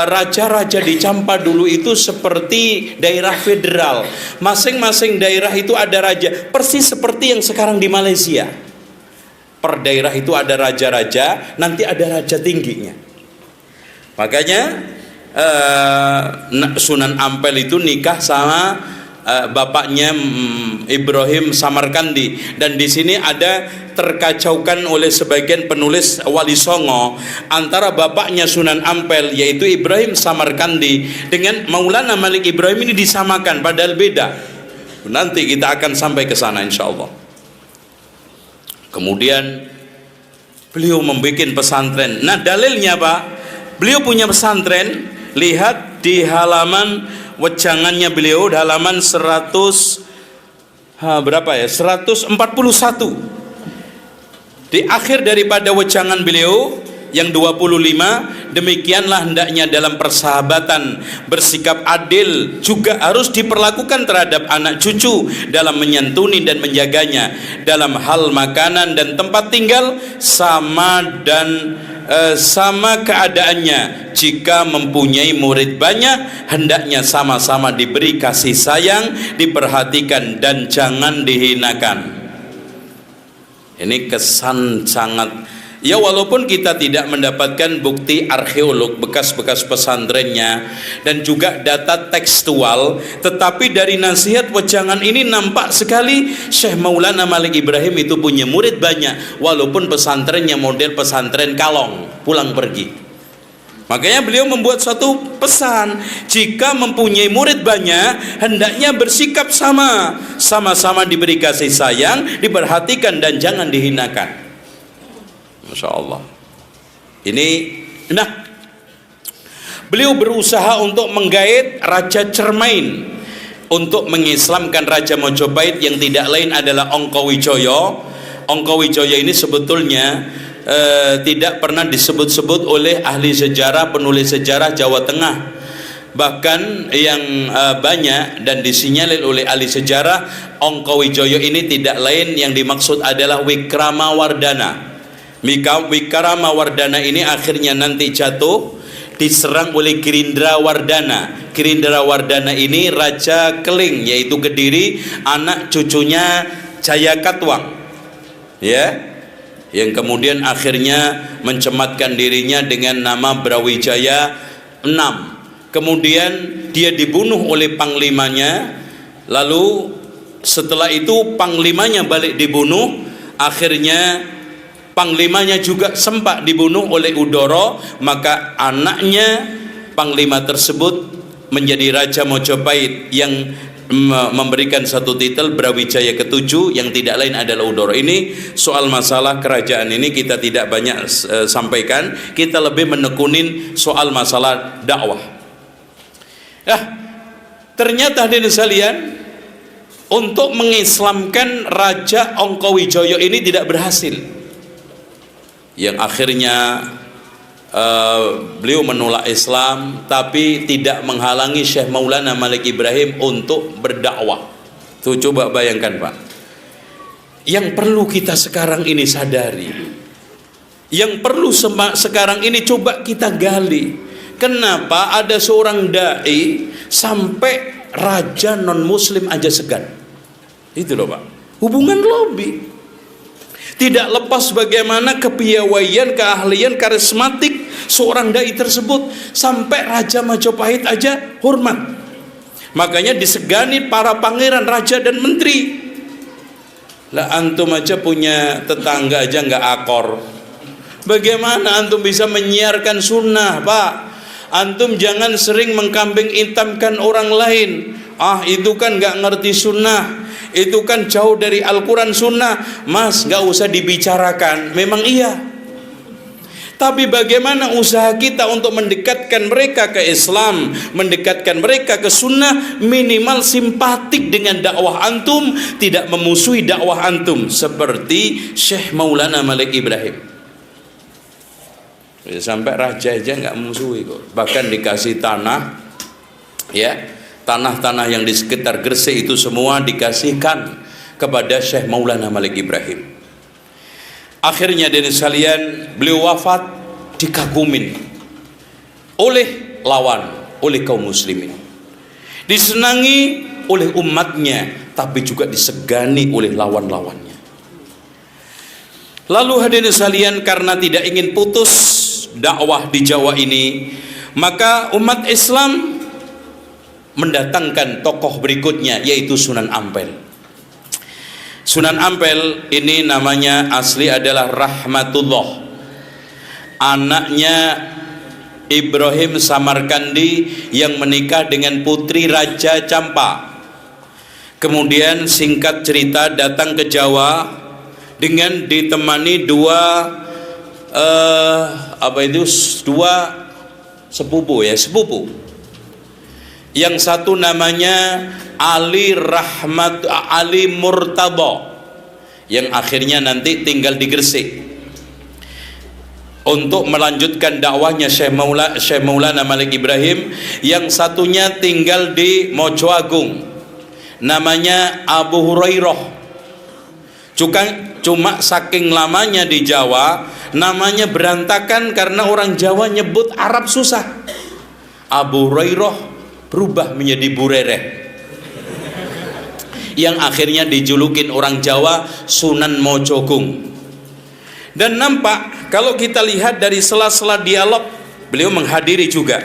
raja-raja di Campa dulu itu seperti daerah federal. Masing-masing daerah itu ada raja, persis seperti yang sekarang di Malaysia. Per daerah itu ada raja-raja, nanti ada raja tingginya. Makanya Sunan Ampel itu nikah sama bapaknya Ibrahim Samarkandi, dan di sini ada terkacaukan oleh sebagian penulis Wali Songo antara bapaknya Sunan Ampel yaitu Ibrahim Samarkandi dengan Maulana Malik Ibrahim. Ini disamakan padahal beda. Nanti kita akan sampai ke sana insyaallah. Kemudian beliau membuat pesantren. Nah dalilnya Pak, beliau punya pesantren. Lihat di halaman wejangannya beliau, di halaman 141. Di akhir daripada wejangan beliau yang 25, demikianlah hendaknya dalam persahabatan bersikap adil juga harus diperlakukan terhadap anak cucu dalam menyantuni dan menjaganya, dalam hal makanan dan tempat tinggal sama keadaannya. Jika mempunyai murid banyak, hendaknya sama-sama diberi kasih sayang, diperhatikan dan jangan dihinakan. Ini kesan sangat, ya walaupun kita tidak mendapatkan bukti arkeolog bekas-bekas pesantrennya dan juga data tekstual, tetapi dari nasihat wejangan ini nampak sekali Syekh Maulana Malik Ibrahim itu punya murid banyak, walaupun pesantrennya model pesantren kalong, pulang pergi. Makanya beliau membuat suatu pesan, jika mempunyai murid banyak, hendaknya bersikap sama-sama diberi kasih sayang, diperhatikan dan jangan dihinakan. Masya Allah. Ini, nah beliau berusaha untuk menggait Raja Cermain untuk mengislamkan Raja Mojopahit yang tidak lain adalah Ongkowijoyo. Ongkowijoyo ini sebetulnya tidak pernah disebut-sebut oleh ahli sejarah, penulis sejarah Jawa Tengah. Bahkan yang banyak dan disinyalir oleh ahli sejarah, Ongkowijoyo ini tidak lain yang dimaksud adalah Wikramawardhana. Wikramawardhana ini akhirnya nanti jatuh, diserang oleh Girindrawardhana. Girindrawardhana ini Raja Keling, yaitu Kediri, anak cucunya Jayakatwang, ya, yang kemudian akhirnya mencematkan dirinya dengan nama Brawijaya VI. Kemudian dia dibunuh oleh panglimanya. Lalu setelah itu panglimanya balik dibunuh. Akhirnya panglimanya juga sempat dibunuh oleh Udoro. Maka anaknya panglima tersebut menjadi Raja Mojopahit yang memberikan satu titel Brawijaya ke-7 yang tidak lain adalah Udoro. Ini soal masalah kerajaan ini kita tidak banyak sampaikan. Kita lebih menekunin soal masalah dakwah. Ternyata hadirin sekalian, untuk mengislamkan Raja Ongkowijoyo ini tidak berhasil. Yang akhirnya beliau menolak Islam, tapi tidak menghalangi Syekh Maulana Malik Ibrahim untuk berdakwah. Tuh coba bayangkan Pak. Yang perlu kita sekarang ini sadari, yang perlu sekarang ini coba kita gali. Kenapa ada seorang dai sampai raja non muslim aja segan? Itu loh Pak, hubungan lobby. Tidak lepas bagaimana kepiawaian, keahlian, karismatik seorang dai tersebut, sampai Raja Majapahit aja hormat. Makanya disegani para pangeran, raja dan menteri. Lah antum aja punya tetangga aja nggak akor, bagaimana antum bisa menyiarkan sunnah Pak? Antum jangan sering mengkambing hitamkan orang lain. Itu kan nggak ngerti sunnah, itu kan jauh dari Al-Quran sunnah. Mas, nggak usah dibicarakan. Memang iya, tapi bagaimana usaha kita untuk mendekatkan mereka ke Islam, mendekatkan mereka ke sunnah, minimal simpatik dengan dakwah antum, tidak memusuhi dakwah antum, seperti Syekh Maulana Malik Ibrahim. Sampai raja aja nggak memusuhi kok, bahkan dikasih tanah, ya, tanah-tanah yang di sekitar Gresik itu semua dikasihkan kepada Syekh Maulana Malik Ibrahim. Akhirnya dari sekalian beliau wafat dikagumin oleh lawan, oleh kaum muslimin, disenangi oleh umatnya, tapi juga disegani oleh lawan-lawannya. Lalu hadirin sekalian, karena tidak ingin putus dakwah di Jawa ini, maka umat Islam mendatangkan tokoh berikutnya, yaitu Sunan Ampel. Sunan Ampel ini namanya asli adalah Rahmatullah, anaknya Ibrahim Samarkandi yang menikah dengan putri Raja Campa. Kemudian singkat cerita datang ke Jawa dengan ditemani dua sepupu. Yang satu namanya Ali Murtadha, yang akhirnya nanti tinggal di Gresik untuk melanjutkan dakwahnya Syekh Maulana Malik Ibrahim. Yang satunya tinggal di Mojo Agung, namanya Abu Hurairah. Cuma saking lamanya di Jawa, namanya berantakan karena orang Jawa nyebut Arab susah. Abu Hurairah berubah menjadi Burereh, yang akhirnya dijulukin orang Jawa Sunan Mojogung. Dan nampak kalau kita lihat dari sela-sela dialog, beliau menghadiri juga.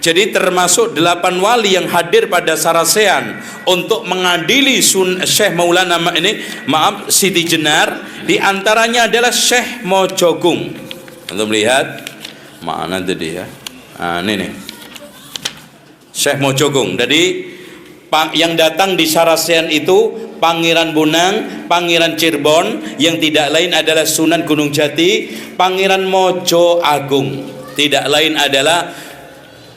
Jadi termasuk 8 wali yang hadir pada Sarasean untuk mengadili Syekh Maulana Siti Jenar. Di antaranya adalah Syekh Mojogung. Untuk melihat mana tadi ya? Ini nih, Syekh Mojogung. Jadi yang datang di Sarasean itu Pangeran Bonang, Pangeran Cirebon, yang tidak lain adalah Sunan Gunung Jati, Pangeran Mojo Agung, tidak lain adalah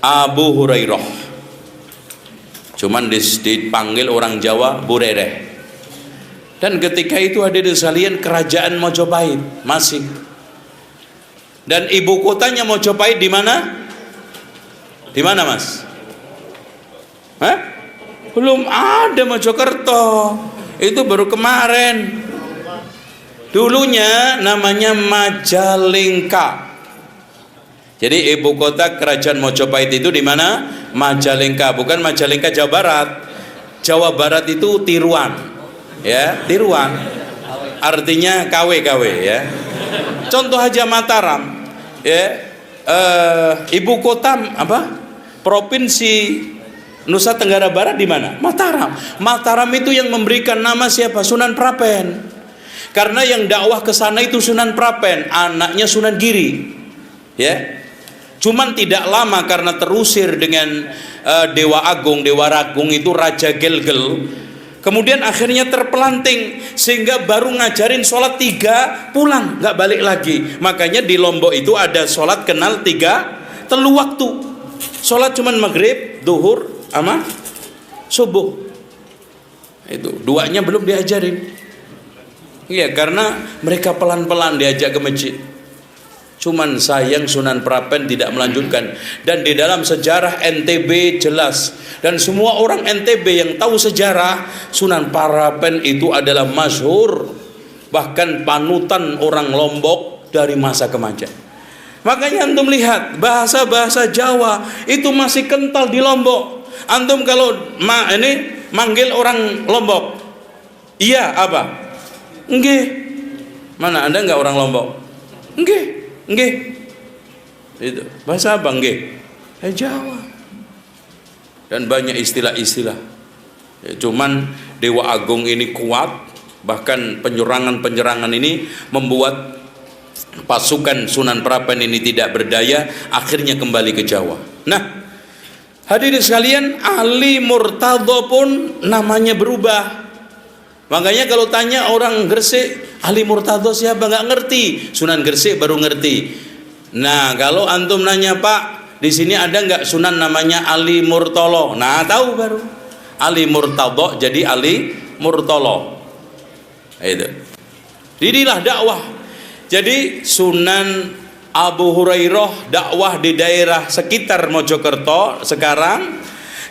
Abu Hurairah. Cuman dipanggil orang Jawa Burereh. Dan ketika itu hadirin sekalian, kerajaan Mojopahit masih. Dan ibu kotanya Mojopahit di mana? Di mana, Mas? Hah? Belum ada Mojokerto. Itu baru kemarin. Dulunya namanya Majalengka. Jadi ibu kota kerajaan Mojopahit itu di mana? Majalengka, bukan Majalengka Jawa Barat. Jawa Barat itu tiruan. Ya, tiruan. Artinya KW ya. Contoh aja Mataram. Ya. Ibu kota apa? Provinsi Nusa Tenggara Barat di mana? Mataram. Mataram itu yang memberikan nama siapa? Sunan Prapen. Karena yang dakwah ke sana itu Sunan Prapen, anaknya Sunan Giri. Ya. Cuman tidak lama karena terusir dengan Dewa Agung, Dewa Ragung itu Raja Gelgel. Kemudian akhirnya terpelanting sehingga baru ngajarin sholat 3 pulang, nggak balik lagi. Makanya di Lombok itu ada sholat kenal 3 telu waktu. Sholat cuman maghrib, duhur, sama subuh. Itu duanya belum diajarin. Iya, karena mereka pelan-pelan diajak ke masjid. Cuman sayang Sunan Prapen tidak melanjutkan. Dan di dalam sejarah NTB jelas, dan semua orang NTB yang tahu sejarah, Sunan Prapen itu adalah masyhur, bahkan panutan orang Lombok dari masa ke masa. Makanya antum lihat bahasa-bahasa Jawa itu masih kental di Lombok. Antum kalau manggil orang Lombok, iya apa? Nggih. Mana ada enggak orang Lombok? Nggih. Nggih. Itu bahasa apa nggih? Jawa. Dan banyak istilah-istilah. Ya, cuman Dewa Agung ini kuat, bahkan penyerangan-penyerangan ini membuat pasukan Sunan Prapen ini tidak berdaya, akhirnya kembali ke Jawa. Nah, hadirin sekalian, Ali Murtadho pun namanya berubah. Makanya kalau tanya orang Gresik, Ali Murtadho siapa? Nggak ngerti. Sunan Gresik baru ngerti. Nah, kalau antum nanya, Pak, di sini ada nggak Sunan namanya Ali Murtolo? Nah, tahu baru. Ali Murtadho jadi Ali Murtolo. Itu. Inilah dakwah. Jadi Sunan Abu Hurairah dakwah di daerah sekitar Mojokerto sekarang.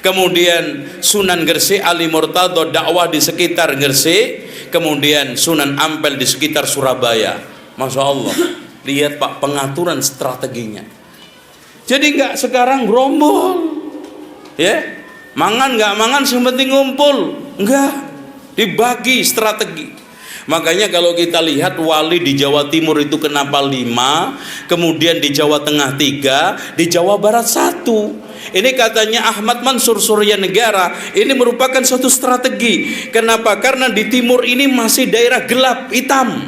Kemudian Sunan Gresik Ali Murtadho dakwah di sekitar Gresik. Kemudian Sunan Ampel di sekitar Surabaya. Masya Allah. Lihat Pak pengaturan strateginya. Jadi nggak sekarang gerombol. Ya, mangan nggak mangan yang penting ngumpul. Enggak. Dibagi strategi. Makanya kalau kita lihat wali di Jawa Timur itu kenapa 5, kemudian di Jawa Tengah 3, di Jawa Barat 1. Ini katanya Ahmad Mansur Surya Negara, ini merupakan suatu strategi. Kenapa? Karena di timur ini masih daerah gelap, hitam.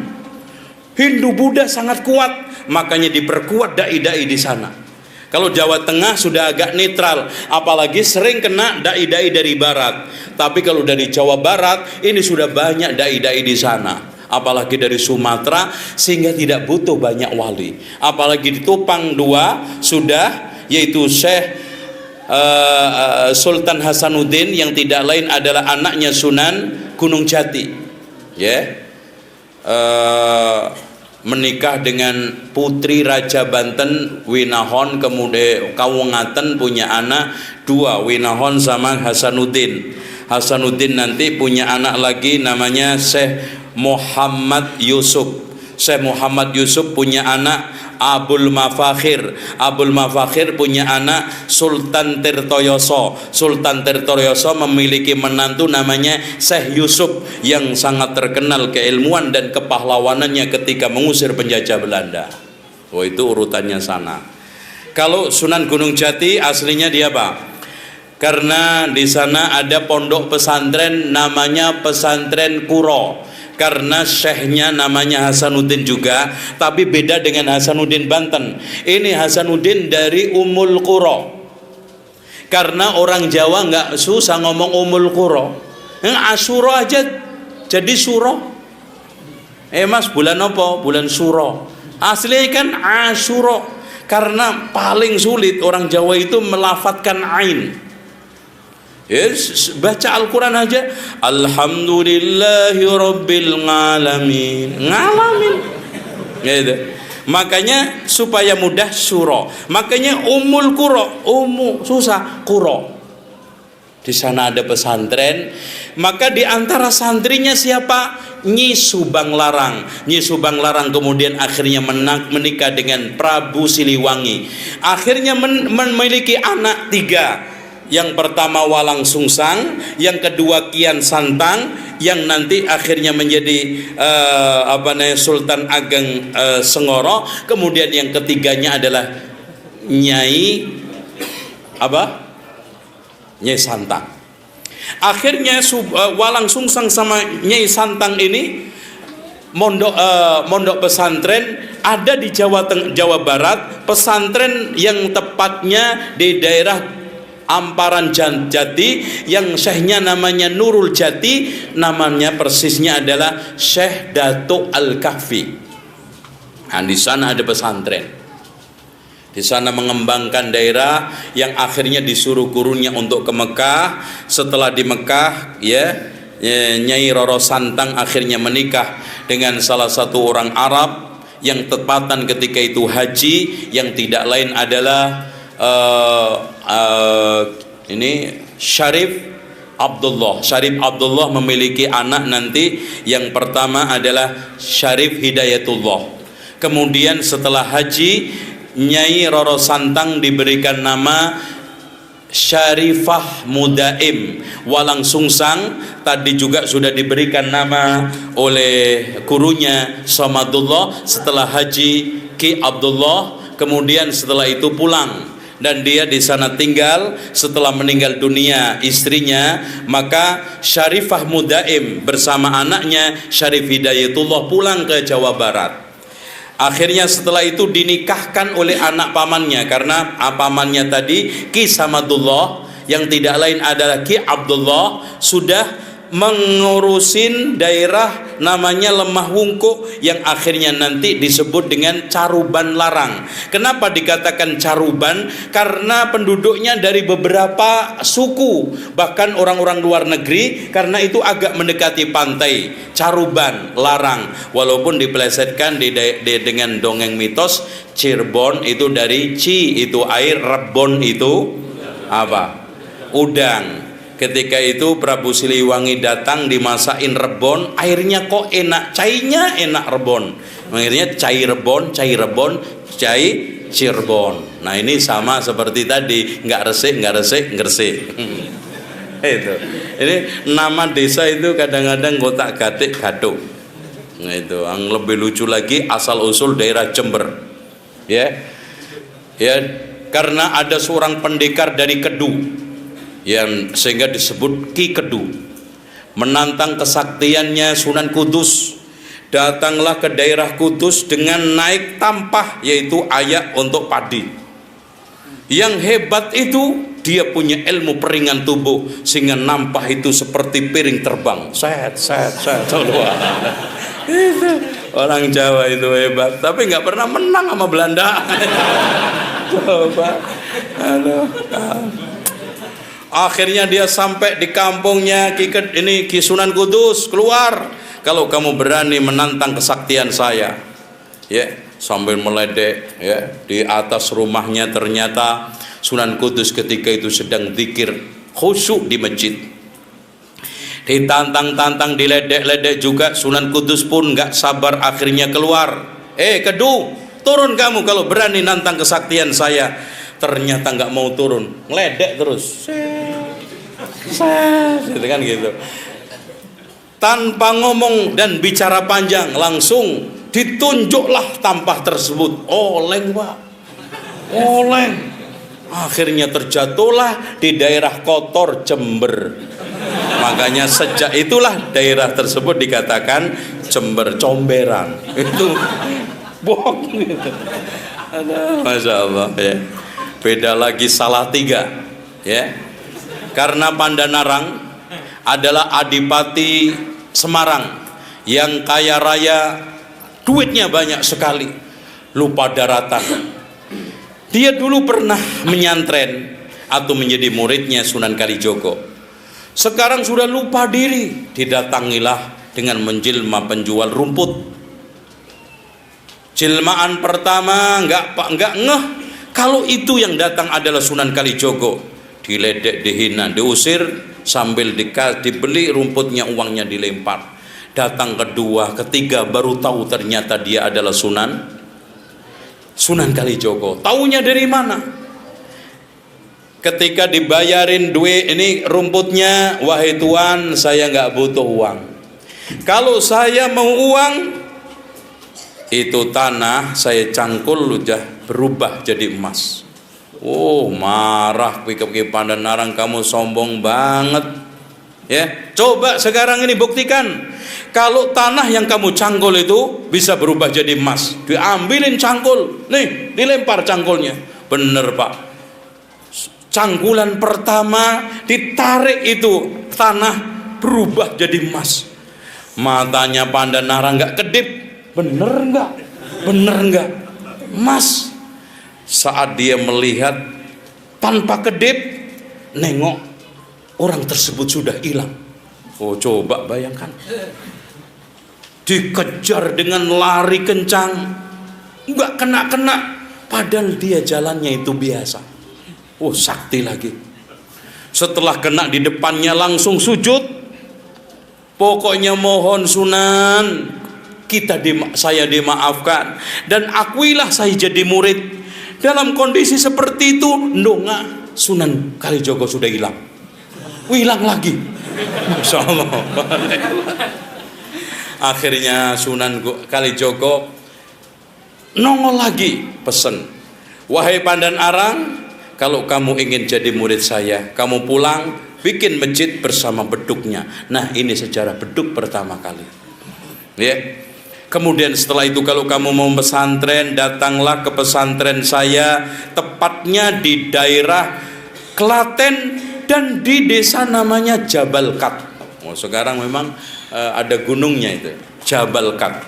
Hindu Buddha sangat kuat, makanya diperkuat dai-dai di sana. Kalau Jawa Tengah sudah agak netral, apalagi sering kena dai-dai dari barat. Tapi kalau dari Jawa Barat, ini sudah banyak dai-dai di sana. Apalagi dari Sumatera, sehingga tidak butuh banyak wali. Apalagi di Tupang 2 sudah, yaitu Syekh Sultan Hasanuddin yang tidak lain adalah anaknya Sunan Gunung Jati. Ya. Menikah dengan putri Raja Banten Winahon, kemudian Kawungaten punya anak 2, Winahon sama Hasanuddin. Hasanuddin nanti punya anak lagi namanya Syekh Muhammad Yusuf. Syekh Muhammad Yusuf punya anak Abul Mafakhir. Abul Mafakhir punya anak Sultan Tirtoyoso. Sultan Tirtoyoso memiliki menantu namanya Syekh Yusuf yang sangat terkenal keilmuan dan kepahlawanannya ketika mengusir penjajah Belanda. Oh, itu urutannya sana. Kalau Sunan Gunung Jati aslinya dia apa? Karena di sana ada pondok pesantren namanya Pesantren Kuro. Karena syekhnya namanya Hasanuddin juga, tapi beda dengan Hasanuddin Banten. Ini Hasanuddin dari Ummul Qura. Karena orang Jawa nggak susah ngomong Ummul Qura. Asyura aja jadi suro. Mas bulan apa? Bulan Suro. Aslinya kan Asyura. Karena paling sulit orang Jawa itu melafadzkan ain. Yes, baca Al-Quran aja, Alhamdulillahi Rabbil Alamin, ngalamin gitu. Makanya supaya mudah suro, makanya umul kuro, susah kuro. Di sana ada pesantren, maka di antara santrinya siapa? Nyi Subang Larang. Nyi Subang Larang kemudian akhirnya menikah dengan Prabu Siliwangi. Akhirnya memiliki anak 3. Yang pertama Walang Sungsang, yang kedua Kian Santang, yang nanti akhirnya menjadi Sultan Ageng Sengoro. Kemudian yang ketiganya adalah Nyai Nyai Santang. Akhirnya Walang Sungsang sama Nyai Santang ini mondok pesantren ada di Jawa Barat. Pesantren yang tepatnya di daerah Amparan Jati, yang syekhnya namanya Nurul Jati, namanya persisnya adalah Syekh Datuk Al-Kahfi. Nah, di sana ada pesantren. Di sana mengembangkan daerah yang akhirnya disuruh gurunya untuk ke Mekah. Setelah di Mekah, Nyai Roro Santang akhirnya menikah dengan salah satu orang Arab yang tepatan ketika itu haji, yang tidak lain adalah ini Syarif Abdullah memiliki anak nanti. Yang pertama adalah Syarif Hidayatullah. Kemudian setelah haji, Nyai Roro Santang diberikan nama Syarifah Mudaim. Walang Sungsang tadi juga sudah diberikan nama oleh gurunya Samadullah. Setelah haji Ki Abdullah, kemudian setelah itu pulang dan dia di sana tinggal. Setelah meninggal dunia istrinya, maka Syarifah Mudaim bersama anaknya Syarif Hidayatullah pulang ke Jawa Barat. Akhirnya setelah itu dinikahkan oleh anak pamannya, karena pamannya tadi Ki Samadullah yang tidak lain adalah Ki Abdullah sudah mengurusin daerah namanya Lemah Wungkuk yang akhirnya nanti disebut dengan Caruban Larang. Kenapa dikatakan Caruban? Karena penduduknya dari beberapa suku, bahkan orang-orang luar negeri, karena itu agak mendekati pantai. Caruban Larang, walaupun dipelesetkan dengan dongeng mitos. Cirebon itu dari Ci itu air, Rebon itu apa? Udang. Ketika itu Prabu Siliwangi datang dimasakin rebon, airnya kok enak, cairnya enak rebon. Akhirnya cai rebon, cai Cirebon. Nah ini sama seperti tadi, nggak resik, ngeresik. Itu. Ini nama desa itu kadang-kadang gotak gatik gaduk. Nah itu. Yang lebih lucu lagi asal usul daerah Jember. Ya, karena ada seorang pendekar dari Kedu, yang sehingga disebut Ki Kedu, menantang kesaktiannya Sunan Kudus. Datanglah ke daerah Kudus dengan naik tampah, yaitu ayak untuk padi. Yang hebat itu dia punya ilmu peringan tubuh, sehingga nampah itu seperti piring terbang. Set itu orang Jawa itu hebat, tapi nggak pernah menang sama Belanda. Coba, akhirnya dia sampai di kampungnya Ki Sunan Kudus. Keluar, kalau kamu berani menantang kesaktian saya. Sambil meledek, di atas rumahnya ternyata Sunan Kudus ketika itu sedang zikir khusyuk di masjid. Ditantang-tantang, diledek-ledek juga. Sunan Kudus pun nggak sabar, akhirnya keluar. Kedu, turun kamu kalau berani nantang kesaktian saya. Ternyata nggak mau turun, ngeledek terus. Gitu kan gitu. Tanpa ngomong dan bicara panjang, langsung ditunjuklah tampah tersebut. Oleng, Pak. Oleng. Akhirnya terjatuhlah di daerah kotor Jember. Makanya sejak itulah daerah tersebut dikatakan Jember Comberan. Itu bohong gitu. Masya Allah ya. Beda lagi Salatiga, karena Pandanarang adalah adipati Semarang yang kaya raya, duitnya banyak sekali, lupa daratan. Dia dulu pernah menyantren atau menjadi muridnya Sunan Kalijogo. Sekarang sudah lupa diri, didatangilah dengan menjelma penjual rumput. Jelmaan pertama enggak ngeh kalau itu yang datang adalah Sunan Kalijogo. Diledek, dihina, diusir, sambil dibeli rumputnya, uangnya dilempar. Datang kedua, ketiga, baru tahu ternyata dia adalah Sunan Kalijogo. Taunya dari mana? Ketika dibayarin duit ini rumputnya, wahai tuan, saya nggak butuh uang. Kalau saya mau uang, itu tanah saya cangkul udah berubah jadi emas. Oh, marah Ki Pandanarang, kamu sombong banget. Ya, coba sekarang ini buktikan. Kalau tanah yang kamu cangkul itu bisa berubah jadi emas, diambilin cangkul, nih dilempar cangkulnya. Bener Pak, cangkulan pertama ditarik itu tanah berubah jadi emas. Matanya Pandanarang nggak kedip, bener nggak emas. Saat dia melihat tanpa kedip, nengok orang tersebut sudah hilang. Oh, coba bayangkan, dikejar dengan lari kencang, nggak kena, padahal dia jalannya itu biasa. Oh, sakti lagi. Setelah kena di depannya langsung sujud. Pokoknya mohon Sunan, saya dimaafkan dan akuilah saya jadi murid. Dalam kondisi seperti itu, ndonga Sunan Kalijogo sudah hilang. Hilang lagi. Masya Allah. Akhirnya Sunan Kalijogo nongol lagi, pesen, wahai Pandanarang, kalau kamu ingin jadi murid saya, kamu pulang bikin masjid bersama beduknya. Nah, ini sejarah beduk pertama kali. Ya. Kemudian setelah itu kalau kamu mau pesantren, datanglah ke pesantren saya, tepatnya di daerah Klaten dan di desa namanya Jabal Kat. Oh, sekarang memang ada gunungnya itu, Jabal Kat.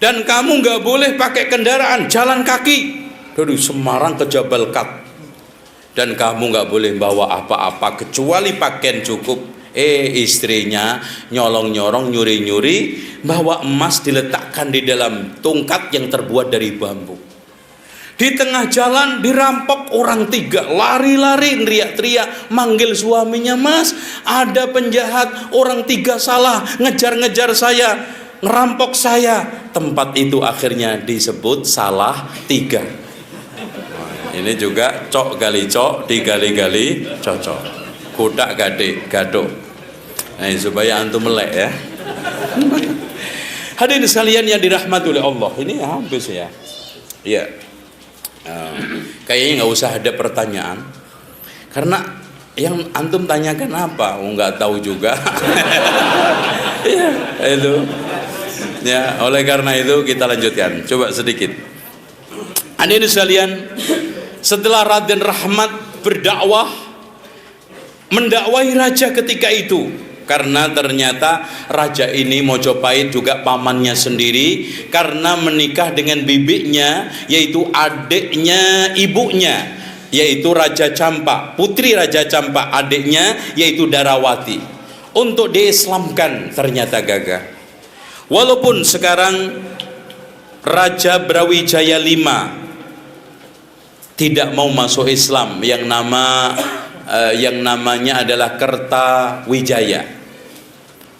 Dan kamu nggak boleh pakai kendaraan, jalan kaki dari Semarang ke Jabal Kat. Dan kamu nggak boleh bawa apa-apa kecuali pakaian cukup. Istrinya nyolong-nyolong, nyuri-nyuri, bawa emas diletakkan di dalam tongkat yang terbuat dari bambu. Di tengah jalan dirampok orang 3, lari-lari, teriak-teriak, manggil suaminya, Mas, ada penjahat, orang 3 salah, ngejar-ngejar saya, ngerampok saya. Tempat itu akhirnya disebut Salah 3. Ini juga cok gali cok, digali-gali cocok, kodak gade gado. Nah, supaya antum melek ya. Hadirin sekalian yang dirahmati oleh Allah, ini habis ya. Iya. Kayaknya nggak usah ada pertanyaan, karena yang antum tanyakan apa? Nggak tahu juga. Ya, itu. Ya, oleh karena itu kita lanjutkan. Coba sedikit. Hadirin sekalian, setelah Raden Rahmat berdakwah, mendakwahi raja ketika itu, karena ternyata raja ini Mojopahit juga pamannya sendiri, karena menikah dengan bibinya, yaitu adiknya ibunya, yaitu Raja Campak, putri Raja Campak, adiknya yaitu Darawati. Untuk diislamkan ternyata gagah. Walaupun sekarang Raja Brawijaya V tidak mau masuk Islam, yang namanya adalah Kertawijaya,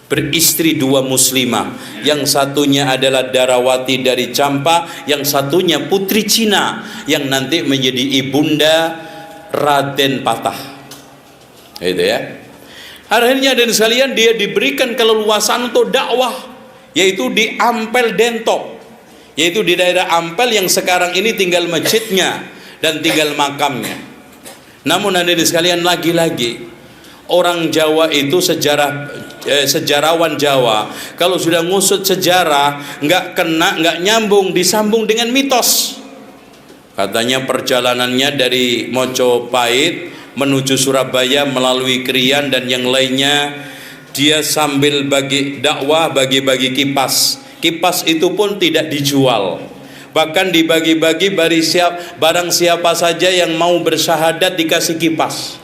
beristri 2 muslimah, yang satunya adalah Darawati dari Campa, yang satunya putri Cina yang nanti menjadi ibunda Raden Patah. Itu ya. Akhirnya dan sekalian dia diberikan keleluasan untuk dakwah, yaitu di Ampel Dento, yaitu di daerah Ampel yang sekarang ini tinggal masjidnya dan tinggal makamnya. Namun hadirin sekalian, lagi-lagi orang Jawa itu sejarawan Jawa, kalau sudah ngusut sejarah nggak nyambung, disambung dengan mitos. Katanya perjalanannya dari Mojopahit menuju Surabaya melalui Krian dan yang lainnya, dia sambil bagi dakwah, bagi-bagi kipas. Kipas itu pun tidak dijual. Bahkan dibagi-bagi barang siapa saja yang mau bersyahadat dikasih kipas.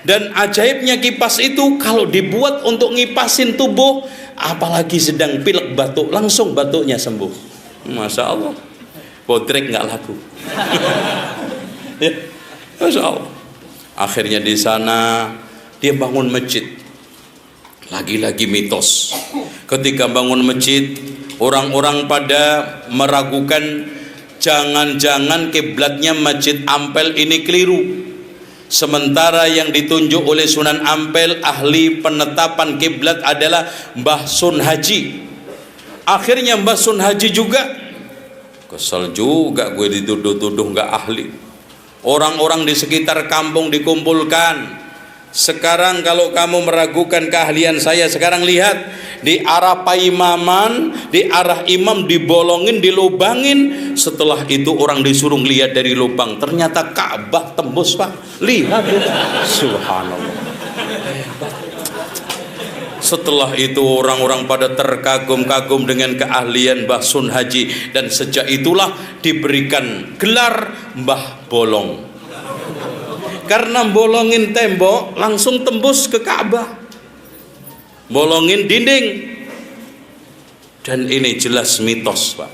Dan ajaibnya kipas itu kalau dibuat untuk ngipasin tubuh, apalagi sedang pilek batuk, langsung batuknya sembuh. Masya Allah. Bodrek nggak laku. Ya, Masya Allah. Akhirnya di sana dia bangun masjid. Lagi-lagi mitos. Ketika bangun masjid, orang-orang pada meragukan, jangan-jangan kiblatnya Masjid Ampel ini keliru. Sementara yang ditunjuk oleh Sunan Ampel, ahli penetapan kiblat, adalah Mbah Sun Haji. Akhirnya Mbah Sun Haji juga kesel juga, gue dituduh-tuduh nggak ahli. Orang-orang di sekitar kampung dikumpulkan. Sekarang kalau kamu meragukan keahlian saya, sekarang lihat di arah paimaman, di arah imam dibolongin, dilubangin. Setelah itu orang disuruh lihat dari lubang, ternyata Ka'bah tembus, Pak. Lihat ya. Subhanallah. Setelah itu orang-orang pada terkagum-kagum dengan keahlian Mbah Sun Haji, dan sejak itulah diberikan gelar Mbah Bolong. Karena bolongin tembok langsung tembus ke Ka'bah, bolongin dinding. Dan ini jelas mitos, Pak.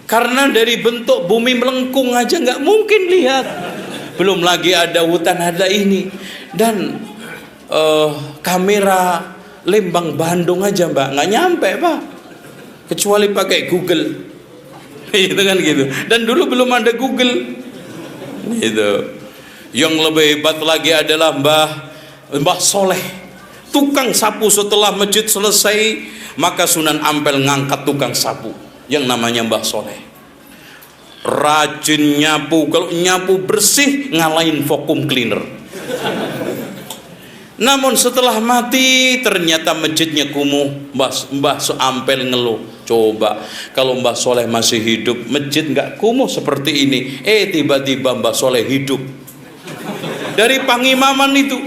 Karena dari bentuk bumi melengkung aja nggak mungkin lihat, belum lagi ada hutan ada ini. Dan kamera Lembang Bandung aja, Mbak, nggak nyampe, Pak, kecuali pakai Google. Itu kan gitu. Dan dulu belum ada Google gitu. Yang lebih hebat lagi adalah Mbah Soleh, tukang sapu. Setelah masjid selesai, maka Sunan Ampel ngangkat tukang sapu yang namanya Mbah Soleh. Rajin nyapu, kalau nyapu bersih ngalahin vacuum cleaner. Namun setelah mati ternyata masjidnya kumuh. Mbah Ampel ngeluh, coba kalau Mbah Soleh masih hidup, masjid nggak kumuh seperti ini. Tiba-tiba Mbah Soleh hidup dari pangimaman itu.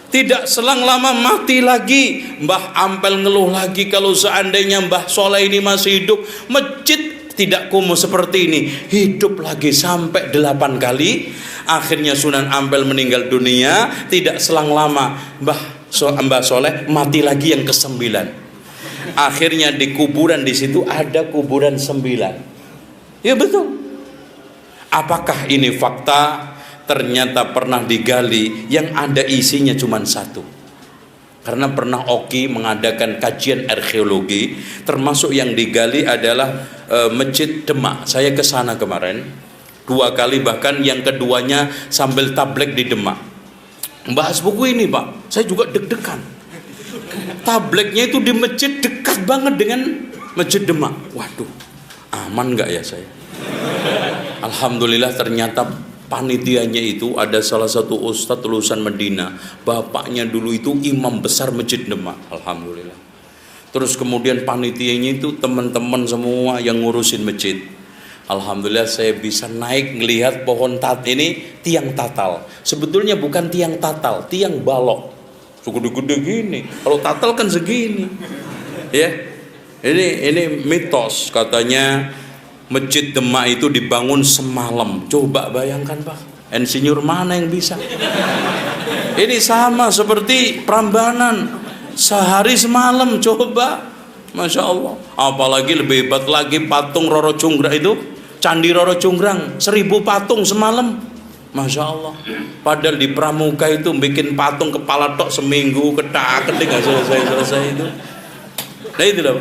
Tidak selang lama mati lagi. Mbah Ampel ngeluh lagi, kalau seandainya Mbah Soleh ini masih hidup, masjid tidak kumuh seperti ini. Hidup lagi sampai 8 kali. Akhirnya Sunan Ampel meninggal dunia. Tidak selang lama Mbah Soleh mati lagi yang ke-9. Akhirnya di kuburan di situ ada kuburan 9. Ya betul. Apakah ini fakta? Ternyata pernah digali, yang ada isinya cuma 1. Karena pernah Oki mengadakan kajian arkeologi, termasuk yang digali adalah Masjid Demak. Saya ke sana kemarin 2 kali, bahkan yang keduanya sambil tablek di Demak. Membahas buku ini, Pak, saya juga deg-degan. Tableknya itu di masjid dekat banget dengan Masjid Demak. Waduh, aman nggak ya saya? Alhamdulillah ternyata panitianya itu ada salah satu ustadz lulusan Medina, bapaknya dulu itu imam besar Masjid Demak. Alhamdulillah. Terus kemudian panitianya itu teman-teman semua yang ngurusin masjid. Alhamdulillah saya bisa naik ngelihat pohon ini, tiang tatal. Sebetulnya bukan tiang tatal, tiang balok. Segede-gede gini. Kalau tatal kan segini. Ya. Ini mitos, katanya Masjid Demak itu dibangun semalam. Coba bayangkan, Pak, insinyur mana yang bisa? Ini sama seperti Prambanan, sehari semalam. Coba, Masya Allah. Apalagi lebih hebat lagi patung Roro Jonggrang itu, Candi Roro Jonggrang, 1000 patung semalam. Masya Allah. Padahal di Pramuka itu bikin patung kepala tok seminggu, ketak-ketik nggak selesai itu. Nah itu loh.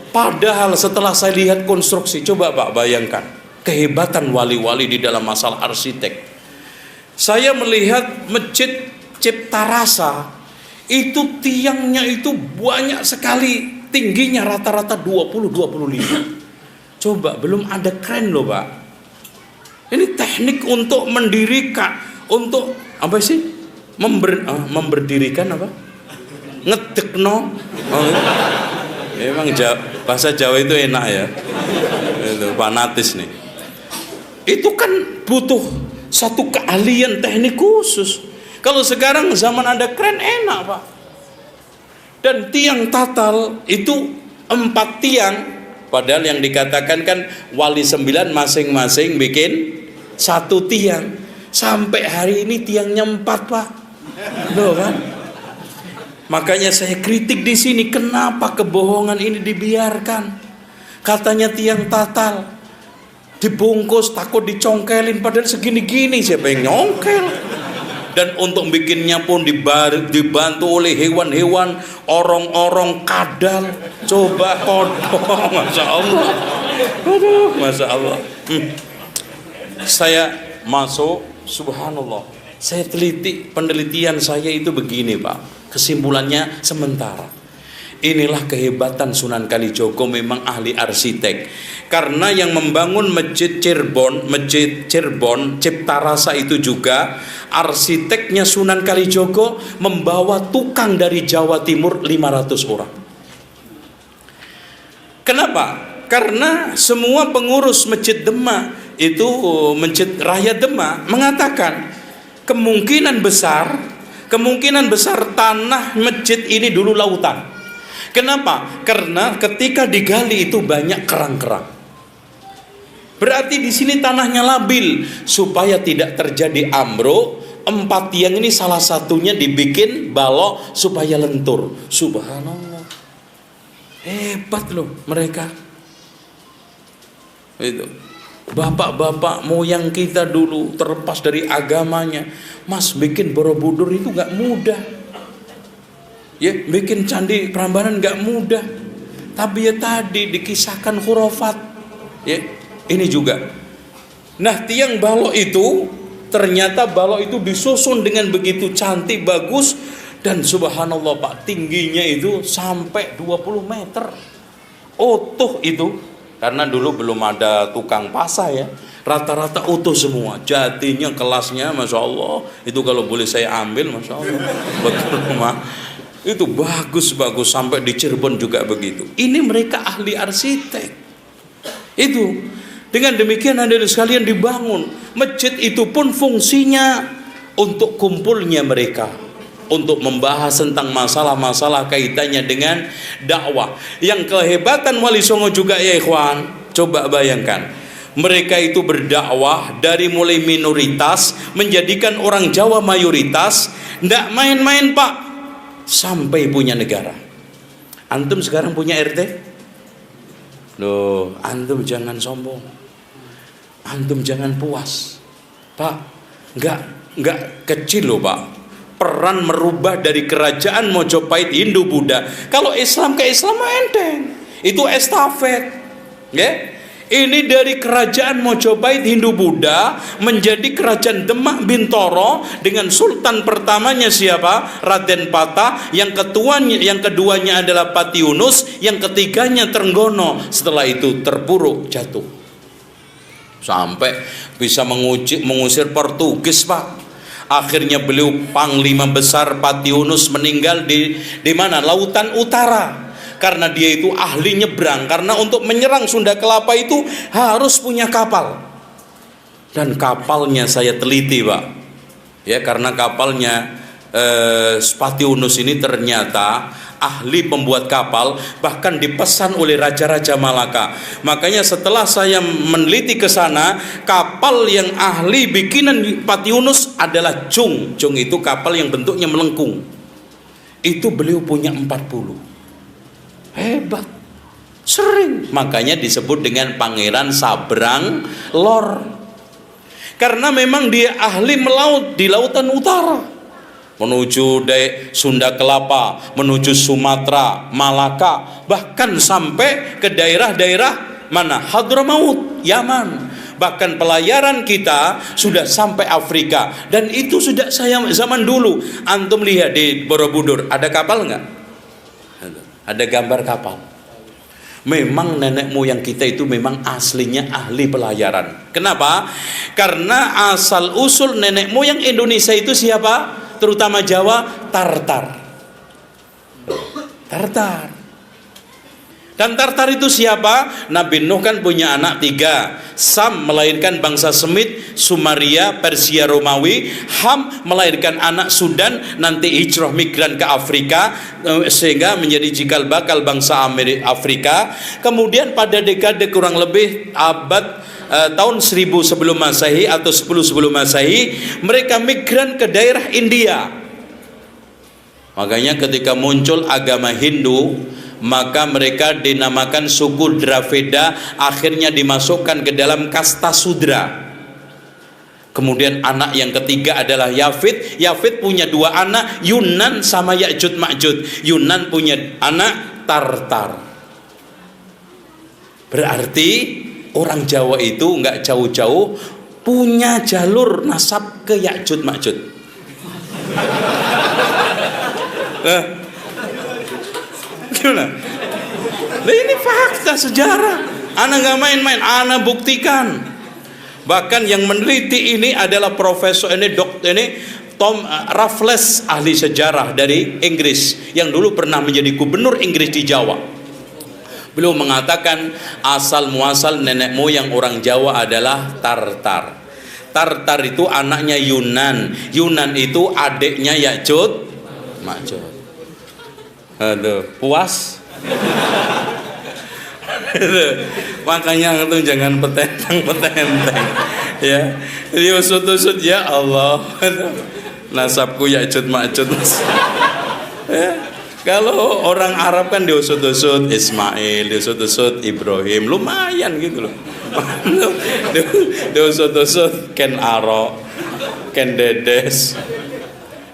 Padahal setelah saya lihat konstruksi, coba Pak bayangkan kehebatan wali-wali di dalam masalah arsitek. Saya melihat Masjid Cipta Rasa itu tiangnya itu banyak sekali, tingginya rata-rata 20-25. Coba, belum ada kren loh, Pak. Ini teknik untuk mendirikan, untuk apa sih? Memberdirikan apa? Ngedekno. Memang bahasa Jawa itu enak ya. Itu fanatis nih. Itu kan butuh satu keahlian teknik khusus. Kalau sekarang zaman ada kren enak, Pak. Dan tiang tatal itu 4 tiang Padahal yang dikatakan kan wali 9 masing-masing bikin satu tiang. Sampai hari ini tiangnya 4, Pak. Loh kan? Makanya saya kritik di sini, kenapa kebohongan ini dibiarkan? Katanya tiang tatal, dibungkus takut dicongkelin, padahal segini-gini siapa yang nyongkel? Dan untuk bikinnya pun dibantu oleh hewan-hewan, orong-orong, kadal, coba kodok, masya Allah. Aduh, masya Allah. Saya masuk, subhanallah. Saya teliti, penelitian saya itu begini, Pak. Kesimpulannya sementara. Inilah kehebatan Sunan Kalijogo, memang ahli arsitek. Karena yang membangun Masjid Cirebon, Cipta Rasa itu juga arsiteknya Sunan Kalijogo, membawa tukang dari Jawa Timur 500 orang. Kenapa? Karena semua pengurus Masjid Demak itu, Masjid Raya Demak, mengatakan kemungkinan besar tanah masjid ini dulu lautan. Kenapa? Karena ketika digali itu banyak kerang-kerang. Berarti di sini tanahnya labil, supaya tidak terjadi ambruk. 4 tiang ini salah satunya dibikin balok supaya lentur. Subhanallah, hebat loh mereka. Itu bapak-bapak moyang kita dulu terlepas dari agamanya, Mas, bikin Borobudur itu gak mudah. Ya, bikin candi Prambanan gak mudah. Tapi ya tadi dikisahkan khurafat. Ya, ini juga. Nah, tiang balok itu ternyata balok itu disusun dengan begitu cantik, bagus, dan subhanallah, Pak, tingginya itu sampai 20 meter. Utuh itu. Karena dulu belum ada tukang pasah ya. Rata-rata utuh semua. Jatinya, kelasnya, masya Allah. Itu kalau boleh saya ambil, masya Allah. Betul, rumah. Itu bagus-bagus, sampai di Cirebon juga begitu. Ini mereka ahli arsitek. Itu dengan demikian hadirin sekalian dibangun masjid itu pun fungsinya untuk kumpulnya mereka, untuk membahas tentang masalah-masalah kaitannya dengan dakwah. Yang kehebatan Wali Songo juga ya ikhwan, coba bayangkan, mereka itu berdakwah dari mulai minoritas menjadikan orang Jawa mayoritas. Ndak main-main, Pak, sampai punya negara. Antum sekarang punya RT? Loh, antum jangan sombong, antum jangan puas, Pak. Enggak kecil loh, Pak, peran merubah dari kerajaan Mojopahit Hindu Buddha. Kalau Islam ke Islam enteng, itu estafet, ya. Ini dari kerajaan Mojopahit Hindu Buddha menjadi kerajaan Demak Bintoro dengan sultan pertamanya siapa? Raden Patah, yang keduanya adalah Pati Yunus, yang ketiganya Trenggono. Setelah itu terpuruk, jatuh. Sampai bisa mengusir Portugis, Pak. Akhirnya beliau panglima besar Pati Yunus meninggal di mana? Lautan Utara. Karena dia itu ahli nyebrang. Karena untuk menyerang Sunda Kelapa itu harus punya kapal. Dan kapalnya saya teliti, Pak. Ya, karena kapalnya Pati Yunus ini ternyata ahli pembuat kapal, bahkan dipesan oleh raja-raja Malaka. Makanya setelah saya meneliti ke sana, kapal yang ahli bikinan Pati Yunus adalah Jung. Jung itu kapal yang bentuknya melengkung. Itu beliau punya 40. Hebat, sering, makanya disebut dengan Pangeran Sabrang Lor, karena memang dia ahli melaut di lautan utara, menuju Sunda Kelapa, menuju Sumatera, Malaka, bahkan sampai ke daerah-daerah mana? Hadramaut, Yaman. Bahkan pelayaran kita sudah sampai Afrika, dan itu sudah saya zaman dulu. Antum lihat di Borobudur ada kapal nggak? Ada gambar kapal. Memang nenek moyang kita itu memang aslinya ahli pelayaran. Kenapa? Karena asal usul nenek moyang Indonesia itu siapa? Terutama Jawa, Tartar. Dan Tartar itu siapa? Nabi Nuh kan punya anak 3. Sam melahirkan bangsa Semit, Sumeria, Persia, Romawi. Ham melahirkan anak Sudan, nanti hijrah migran ke Afrika sehingga menjadi cikal bakal bangsa Afrika. Kemudian pada dekade kurang lebih abad tahun 1000 sebelum Masehi atau 10 sebelum Masehi, mereka migran ke daerah India. Makanya ketika muncul agama Hindu, maka mereka dinamakan suku Dravida, akhirnya dimasukkan ke dalam kasta Sudra. Kemudian anak yang ketiga adalah Yafid. Yafid punya 2 anak, Yunan sama Ya'jud Ma'jud. Yunan punya anak Tartar. Berarti orang Jawa itu nggak jauh-jauh punya jalur nasab ke Ya'jud Ma'jud. Gimana? Nah, ini fakta sejarah. Ana nggak main-main, ana buktikan. Bahkan yang meneliti ini adalah profesor ini Tom Raffles, ahli sejarah dari Inggris yang dulu pernah menjadi gubernur Inggris di Jawa. Beliau mengatakan asal muasal nenek moyang orang Jawa adalah Tartar. Tartar itu anaknya Yunan. Yunan itu adiknya Ya'jud Ma'jud. Aduh, puas? Makanya itu jangan petentang ya. Diusut-usut ya Allah. Nasabku Ya'jud Ma'jud. Ya. Kalau orang Arab kan diusut-usut Ismail, diusut-usut Ibrahim, lumayan gitu loh. Diusut-usut Ken Arok, Ken Dedes.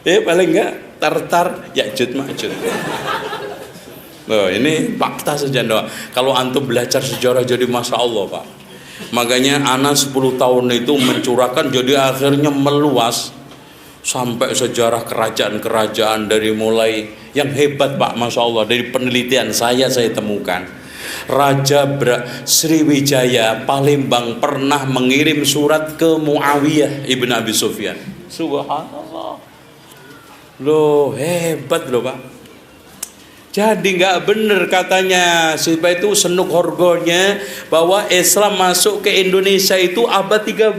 Ya paling enggak Tartar Ya'jud Ma'jud. Loh, ini fakta saja doa. Kalau antum belajar sejarah jadi masya Allah Pak. Makanya anak 10 tahun itu mencurahkan, jadi akhirnya meluas sampai sejarah kerajaan-kerajaan dari mulai yang hebat Pak, masya Allah, dari penelitian saya temukan Raja Sriwijaya Palembang pernah mengirim surat ke Muawiyah ibn Abi Sufyan. Subhanallah. Loh, hebat loh Pak. Jadi nggak benar katanya supaya itu senuk horgonya bahwa Islam masuk ke Indonesia itu abad 13.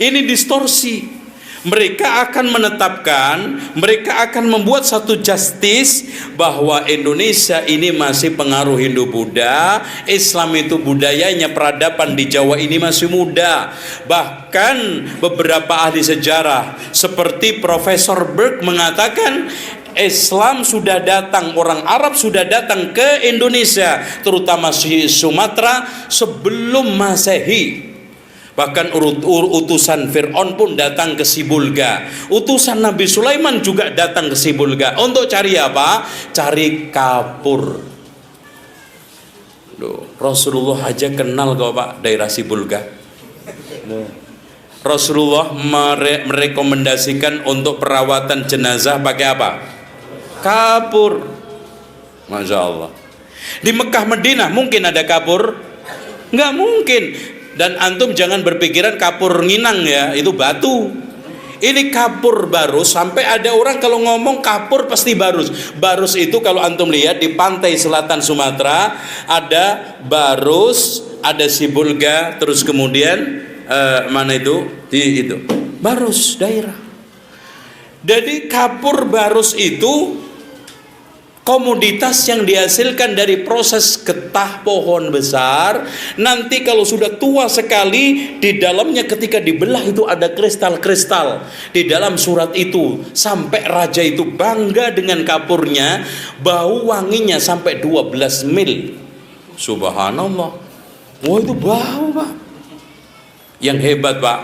Ini distorsi. Mereka akan menetapkan, mereka akan membuat satu justice bahwa Indonesia ini masih pengaruh Hindu-Buddha, Islam itu budayanya peradaban di Jawa ini masih muda. Bahkan beberapa ahli sejarah seperti Profesor Burke mengatakan Islam sudah datang, orang Arab sudah datang ke Indonesia, terutama di Sumatera sebelum Masehi. Bahkan utusan Fir'aun pun datang ke Sibulga. Utusan Nabi Sulaiman juga datang ke Sibulga. Untuk cari apa? Cari kapur. Loh, Rasulullah aja kenal kok Pak daerah Sibulga. Rasulullah merekomendasikan untuk perawatan jenazah pakai apa? Kapur. Masya Allah. Di Mekah Madinah mungkin ada kapur? Nggak mungkin. Dan antum jangan berpikiran kapur nginang ya, itu batu. Ini kapur barus, sampai ada orang kalau ngomong kapur pasti barus. Barus itu kalau antum lihat di pantai selatan Sumatera ada barus, ada Sibulga, terus kemudian mana itu? Di itu. Barus daerah. Jadi kapur barus itu komoditas yang dihasilkan dari proses getah pohon besar. Nanti kalau sudah tua sekali, di dalamnya ketika dibelah itu ada kristal-kristal di dalam surat itu. Sampai raja itu bangga dengan kapurnya, bau wanginya sampai 12 mil. Subhanallah. Wah, itu bau Pak. Yang hebat Pak,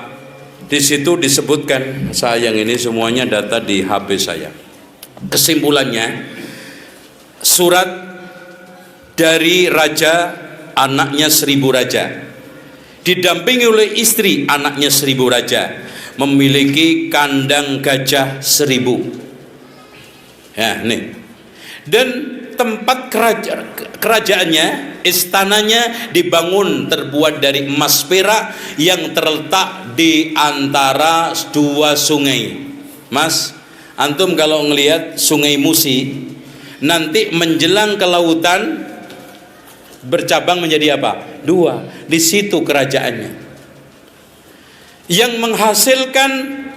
di situ disebutkan, sayang ini semuanya data di HP saya. Kesimpulannya, surat dari raja, anaknya 1000 raja, didampingi oleh istri anaknya 1000 raja, memiliki kandang gajah 1000. Ya, nih. Dan tempat kerajaannya, istananya dibangun terbuat dari emas perak yang terletak di antara 2 sungai. Mas, antum kalau ngelihat Sungai Musi, nanti menjelang ke lautan bercabang menjadi apa? 2. Di situ kerajaannya. Yang menghasilkan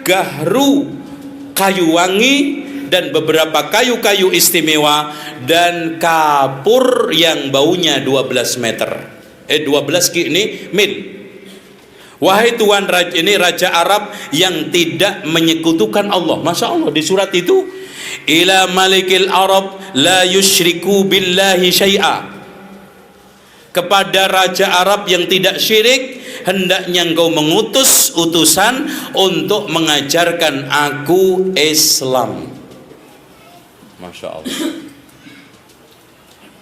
gahru, kayu wangi, dan beberapa kayu-kayu istimewa, dan kapur yang baunya 12 meter. 12 mil. Wahai Tuhan, ini raja Arab yang tidak menyekutukan Allah. Masya Allah, di surat itu, ila malikil Arab la yushriku billahi syai'a. Kepada raja Arab yang tidak syirik, hendaknya engkau mengutus utusan untuk mengajarkan aku Islam. Masya Allah.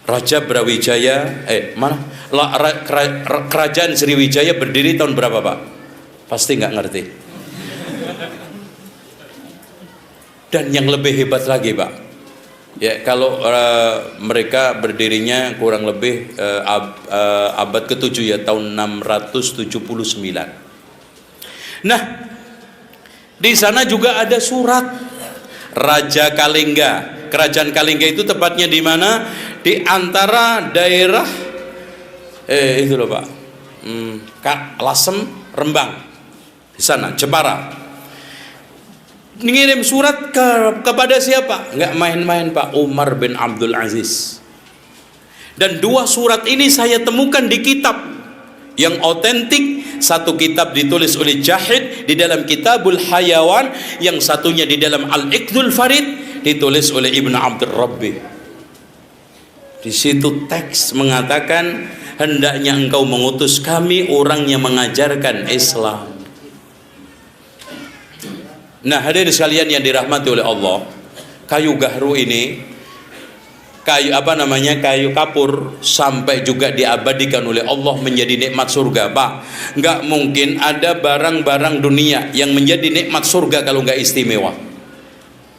Raja Brawijaya, kerajaan Sriwijaya berdiri tahun berapa, Pak? Pasti nggak ngerti. Dan yang lebih hebat lagi, Pak, ya kalau mereka berdirinya kurang lebih abad ke-7 ya, tahun 679. Nah, di sana juga ada surat Raja Kalengga. Kerajaan Kalengga itu tepatnya di mana? Di antara daerah itu loh, Pak, Lasem, Rembang, di sana, Jepara. Ngirim surat kepada siapa? Nggak main-main, Pak, Umar bin Abdul Aziz. Dan 2 surat ini saya temukan di kitab yang otentik. Satu kitab ditulis oleh Jahid di dalam Kitabul Hayawan, yang satunya di dalam Al-Iqdul Farid ditulis oleh Ibn Abdul Rabbi. Di situ teks mengatakan, hendaknya engkau mengutus kami orang yang mengajarkan Islam. Nah, hadirin sekalian yang dirahmati oleh Allah, kayu gahru ini, kayu kapur, sampai juga diabadikan oleh Allah menjadi nikmat surga, Pak. Nggak mungkin ada barang-barang dunia yang menjadi nikmat surga kalau nggak istimewa.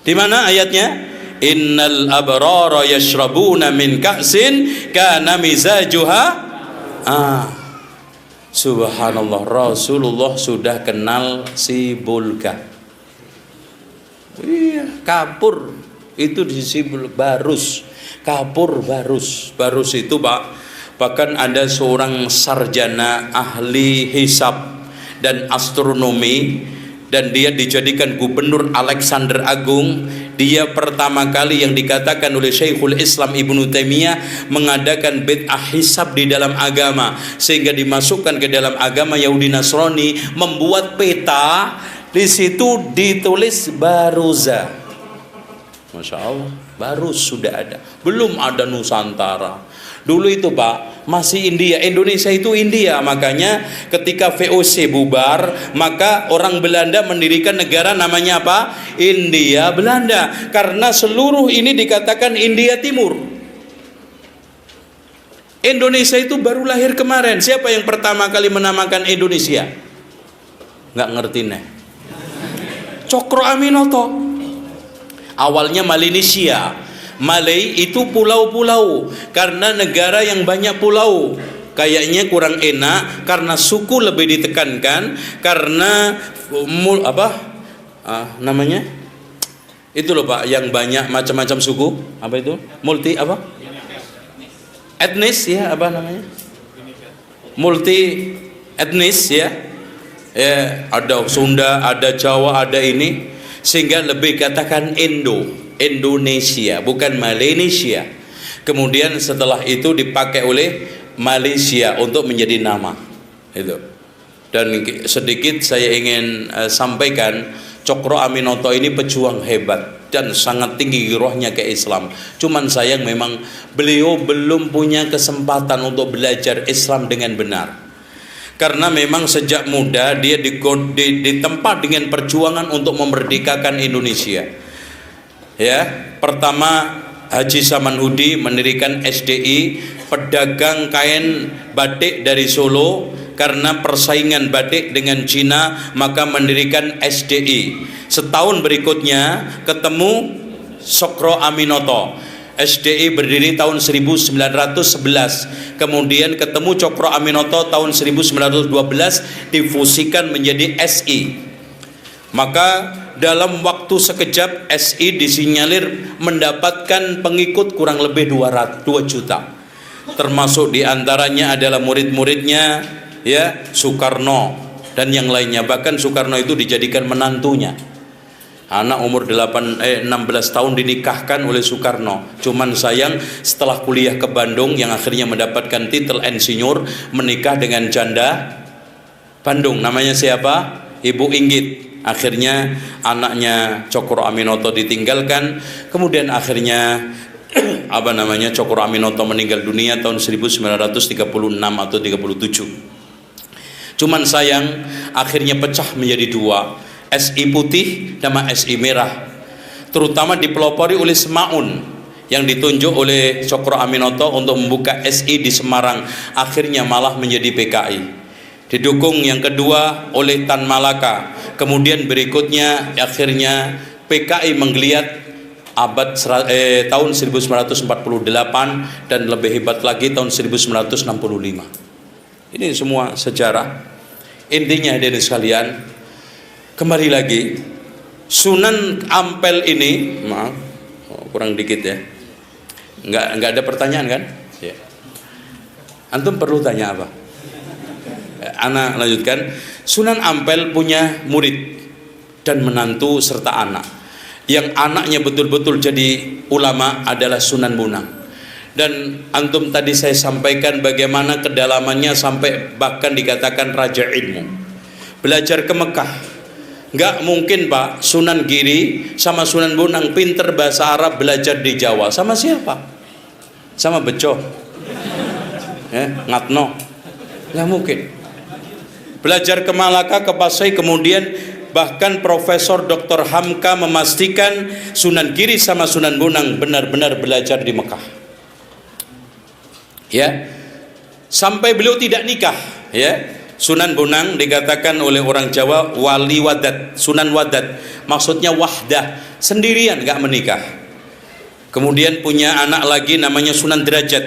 Di mana ayatnya? Innal abrara yashrabuna min ka'sin kana mizajuha. Subhanallah, Rasulullah sudah kenal si Bulga. Iya, kapur itu disebut barus. Kapur barus. Barus itu, Pak, bahkan ada seorang sarjana ahli hisab dan astronomi, dan dia dijadikan gubernur Alexander Agung. Dia pertama kali yang dikatakan oleh Syekhul Islam Ibnu Taimiyah mengadakan bid'ah hisab di dalam agama, sehingga dimasukkan ke dalam agama Yahudi Nasrani, membuat peta, di situ ditulis Baruza. Masya Allah, baru sudah ada, belum ada Nusantara. Dulu itu, Pak, masih India. Indonesia itu India. Makanya ketika VOC bubar, maka orang Belanda mendirikan negara namanya apa? India Belanda. Karena seluruh ini dikatakan India Timur. Indonesia itu baru lahir kemarin. Siapa yang pertama kali menamakan Indonesia? Nggak ngerti nih. Cokro Aminoto. Awalnya Melanesia. Malay itu pulau-pulau, karena negara yang banyak pulau kayaknya kurang enak, karena suku lebih ditekankan, karena namanya itu loh, Pak, yang banyak macam-macam suku, apa itu, multi etnis ya, apa namanya, multi etnis ya, ada Sunda, ada Jawa, ada ini, sehingga lebih katakan Indonesia, bukan Malaysia. Kemudian setelah itu dipakai oleh Malaysia untuk menjadi nama itu. Dan sedikit saya ingin sampaikan, Cokro Aminoto ini pejuang hebat dan sangat tinggi girohnya ke Islam. Cuman sayang memang beliau belum punya kesempatan untuk belajar Islam dengan benar. Karena memang sejak muda dia ditempa dengan perjuangan untuk memerdekakan Indonesia. Ya, pertama Haji Samanhudi mendirikan SDI, pedagang kain batik dari Solo. Karena persaingan batik dengan Cina, maka mendirikan SDI. Setahun berikutnya ketemu Cokro Aminoto. SDI berdiri tahun 1911. Kemudian ketemu Cokro Aminoto tahun 1912, difusikan menjadi SI. Maka dalam waktu sekejap SI disinyalir mendapatkan pengikut kurang lebih 2 juta. Termasuk diantaranya adalah murid-muridnya, ya, Soekarno dan yang lainnya. Bahkan Soekarno itu dijadikan menantunya. Anak umur 16 tahun dinikahkan oleh Soekarno. Cuman sayang setelah kuliah ke Bandung yang akhirnya mendapatkan titel insinyur, menikah dengan janda Bandung. Namanya siapa? Ibu Inggit. Akhirnya anaknya Cokro Aminoto ditinggalkan. Kemudian akhirnya Cokro Aminoto meninggal dunia tahun 1936 atau 37. Cuman sayang akhirnya pecah menjadi 2, SI putih sama SI merah. Terutama dipelopori oleh Semaun yang ditunjuk oleh Cokro Aminoto untuk membuka SI di Semarang, akhirnya malah menjadi PKI. Didukung yang kedua oleh Tan Malaka. Kemudian berikutnya akhirnya PKI menggeliat tahun 1948 dan lebih hebat lagi tahun 1965. Ini semua sejarah. Intinya hadirin sekalian, kembali lagi, Sunan Ampel ini, maaf, kurang dikit ya, nggak ada pertanyaan kan? Ya. Antum perlu tanya apa? Ana lanjutkan. Sunan Ampel punya murid dan menantu serta anak. Yang anaknya betul-betul jadi ulama adalah Sunan Bonang. Dan antum tadi saya sampaikan bagaimana kedalamannya sampai bahkan dikatakan raja ilmu. Belajar ke Mekah. Nggak mungkin Pak, Sunan Giri sama Sunan Bonang pinter bahasa Arab belajar di Jawa. Sama siapa? Sama Beco, Ngatno. Nggak mungkin. Belajar ke Malaka, ke Pasai, kemudian bahkan Profesor Dr. Hamka memastikan Sunan Giri sama Sunan Bonang benar-benar belajar di Mekah. Ya, sampai beliau tidak nikah. Ya, Sunan Bonang dikatakan oleh orang Jawa wali wadat, Sunan Wadat, maksudnya wahdah, sendirian, nggak menikah. Kemudian punya anak lagi namanya Sunan Derajat.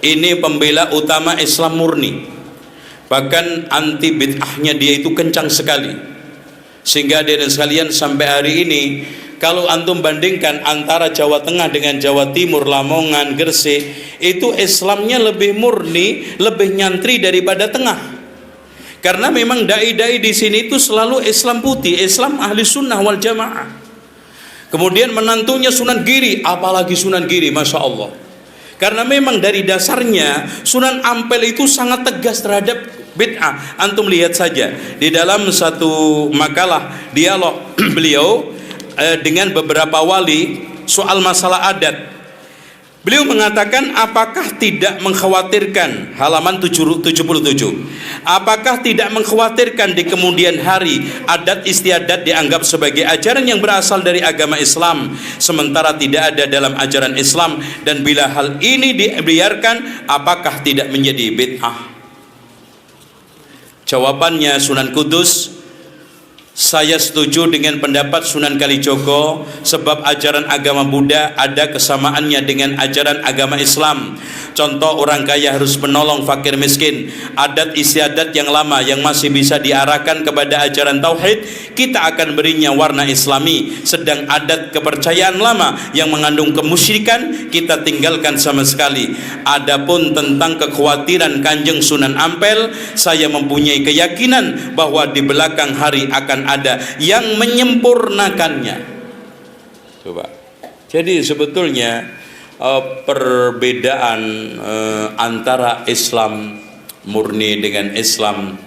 Ini pembela utama Islam murni. Bahkan anti bid'ahnya dia itu kencang sekali. Sehingga dan sekalian sampai hari ini kalau antum bandingkan antara Jawa Tengah dengan Jawa Timur, Lamongan, Gresik, itu Islamnya lebih murni, lebih nyantri daripada Tengah. Karena memang dai-dai di sini itu selalu Islam putih, Islam ahli sunnah wal jamaah. Kemudian menantunya Sunan Giri, apalagi Sunan Giri, masya Allah. Karena memang dari dasarnya Sunan Ampel itu sangat tegas terhadap bid'ah. Antum lihat saja di dalam satu makalah dialog beliau dengan beberapa wali soal masalah adat. Beliau mengatakan, apakah tidak mengkhawatirkan, halaman 77, apakah tidak mengkhawatirkan di kemudian hari adat istiadat dianggap sebagai ajaran yang berasal dari agama Islam sementara tidak ada dalam ajaran Islam, dan bila hal ini dibiarkan apakah tidak menjadi bid'ah? Jawabannya Sunan Kudus, saya setuju dengan pendapat Sunan Kalijogo sebab ajaran agama Buddha ada kesamaannya dengan ajaran agama Islam. Contoh, orang kaya harus menolong fakir miskin. Adat istiadat yang lama yang masih bisa diarahkan kepada ajaran tauhid, kita akan berinya warna Islami. Sedang adat kepercayaan lama yang mengandung kemusyrikan, kita tinggalkan sama sekali. Adapun tentang kekhawatiran Kanjeng Sunan Ampel, saya mempunyai keyakinan bahwa di belakang hari akan ada yang menyempurnakannya. Coba. Jadi sebetulnya perbedaan antara Islam murni dengan Islam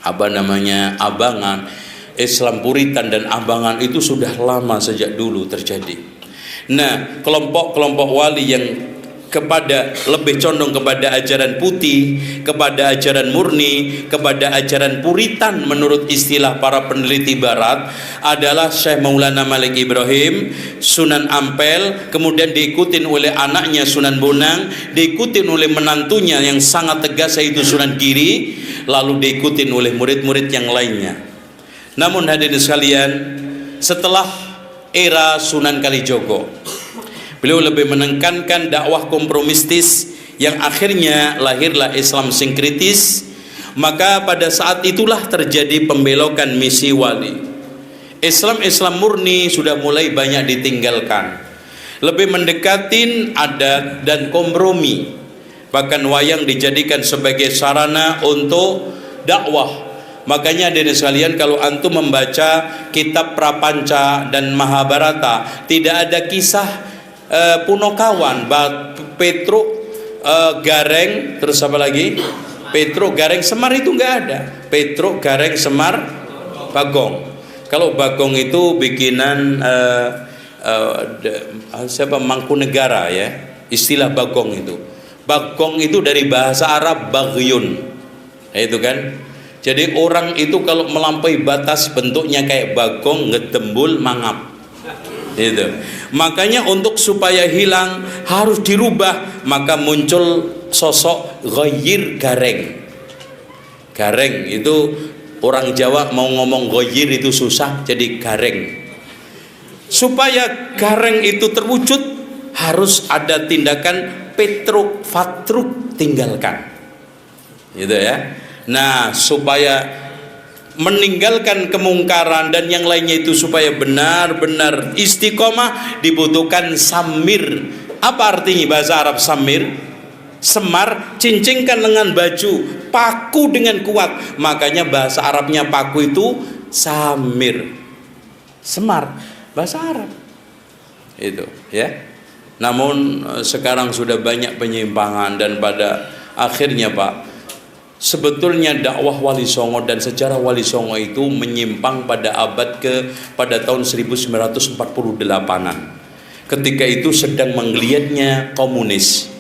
abangan, Islam puritan dan abangan itu sudah lama sejak dulu terjadi. Nah, kelompok-kelompok wali yang lebih condong kepada ajaran putih, kepada ajaran murni, kepada ajaran puritan menurut istilah para peneliti barat adalah Syekh Maulana Malik Ibrahim, Sunan Ampel, kemudian diikutin oleh anaknya Sunan Bonang, diikutin oleh menantunya yang sangat tegas yaitu Sunan Giri, lalu diikutin oleh murid-murid yang lainnya. Namun hadirin sekalian, setelah era Sunan Kalijogo, beliau lebih menekankan dakwah kompromistis yang akhirnya lahirlah Islam sinkritis. Maka pada saat itulah terjadi pembelokan misi wali. Islam murni sudah mulai banyak ditinggalkan, lebih mendekatin adat dan kompromi. Bahkan wayang dijadikan sebagai sarana untuk dakwah. Makanya hadirin sekalian, kalau antum membaca kitab Prapanca dan Mahabharata, tidak ada kisah Punokawan, Petruk Gareng, terus apa lagi? Petruk Gareng Semar, itu nggak ada. Petruk Gareng Semar Bagong. Kalau Bagong itu bikinan siapa, Mangkunegara ya, istilah Bagong itu. Bagong itu dari bahasa Arab bagyun, itu kan. Jadi orang itu kalau melampaui batas bentuknya kayak bagong, ngedembul, mangap. Itu. Makanya untuk supaya hilang harus dirubah, maka muncul sosok ghayyir gareng. Gareng itu orang Jawa mau ngomong ghayyir itu susah, jadi gareng. Supaya gareng itu terwujud harus ada tindakan petruk fatruk, tinggalkan. Gitu ya. Nah, supaya meninggalkan kemungkaran dan yang lainnya itu supaya benar-benar istiqomah dibutuhkan samir. Apa artinya bahasa Arab samir? Semar, cincingkan lengan baju, paku dengan kuat. Makanya bahasa Arabnya paku itu samir. Semar, bahasa Arab. Itu, ya. Namun sekarang sudah banyak penyimpangan dan pada akhirnya Pak, sebetulnya dakwah Wali Songo dan sejarah Wali Songo itu menyimpang pada pada tahun 1948-an. Ketika itu sedang menggeliatnya komunis.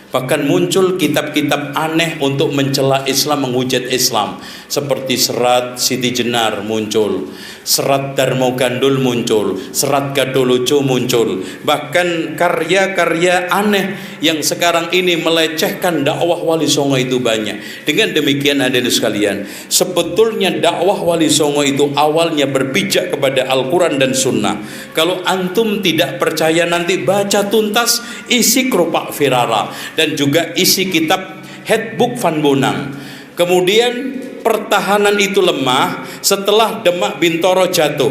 Bahkan muncul kitab-kitab aneh untuk mencela Islam, menghujat Islam, seperti serat Siti Jenar muncul, serat Darmo Gandul muncul, serat Gadolucu muncul, bahkan karya-karya aneh yang sekarang ini melecehkan dakwah Wali Songo itu banyak. Dengan demikian hadirin sekalian, sebetulnya dakwah Wali Songo itu awalnya berpijak kepada Al-Quran dan Sunnah. Kalau antum tidak percaya, nanti baca tuntas isi Kerupak Firara dan juga isi kitab Headbook Van Bonang. Kemudian pertahanan itu lemah setelah Demak Bintoro jatuh.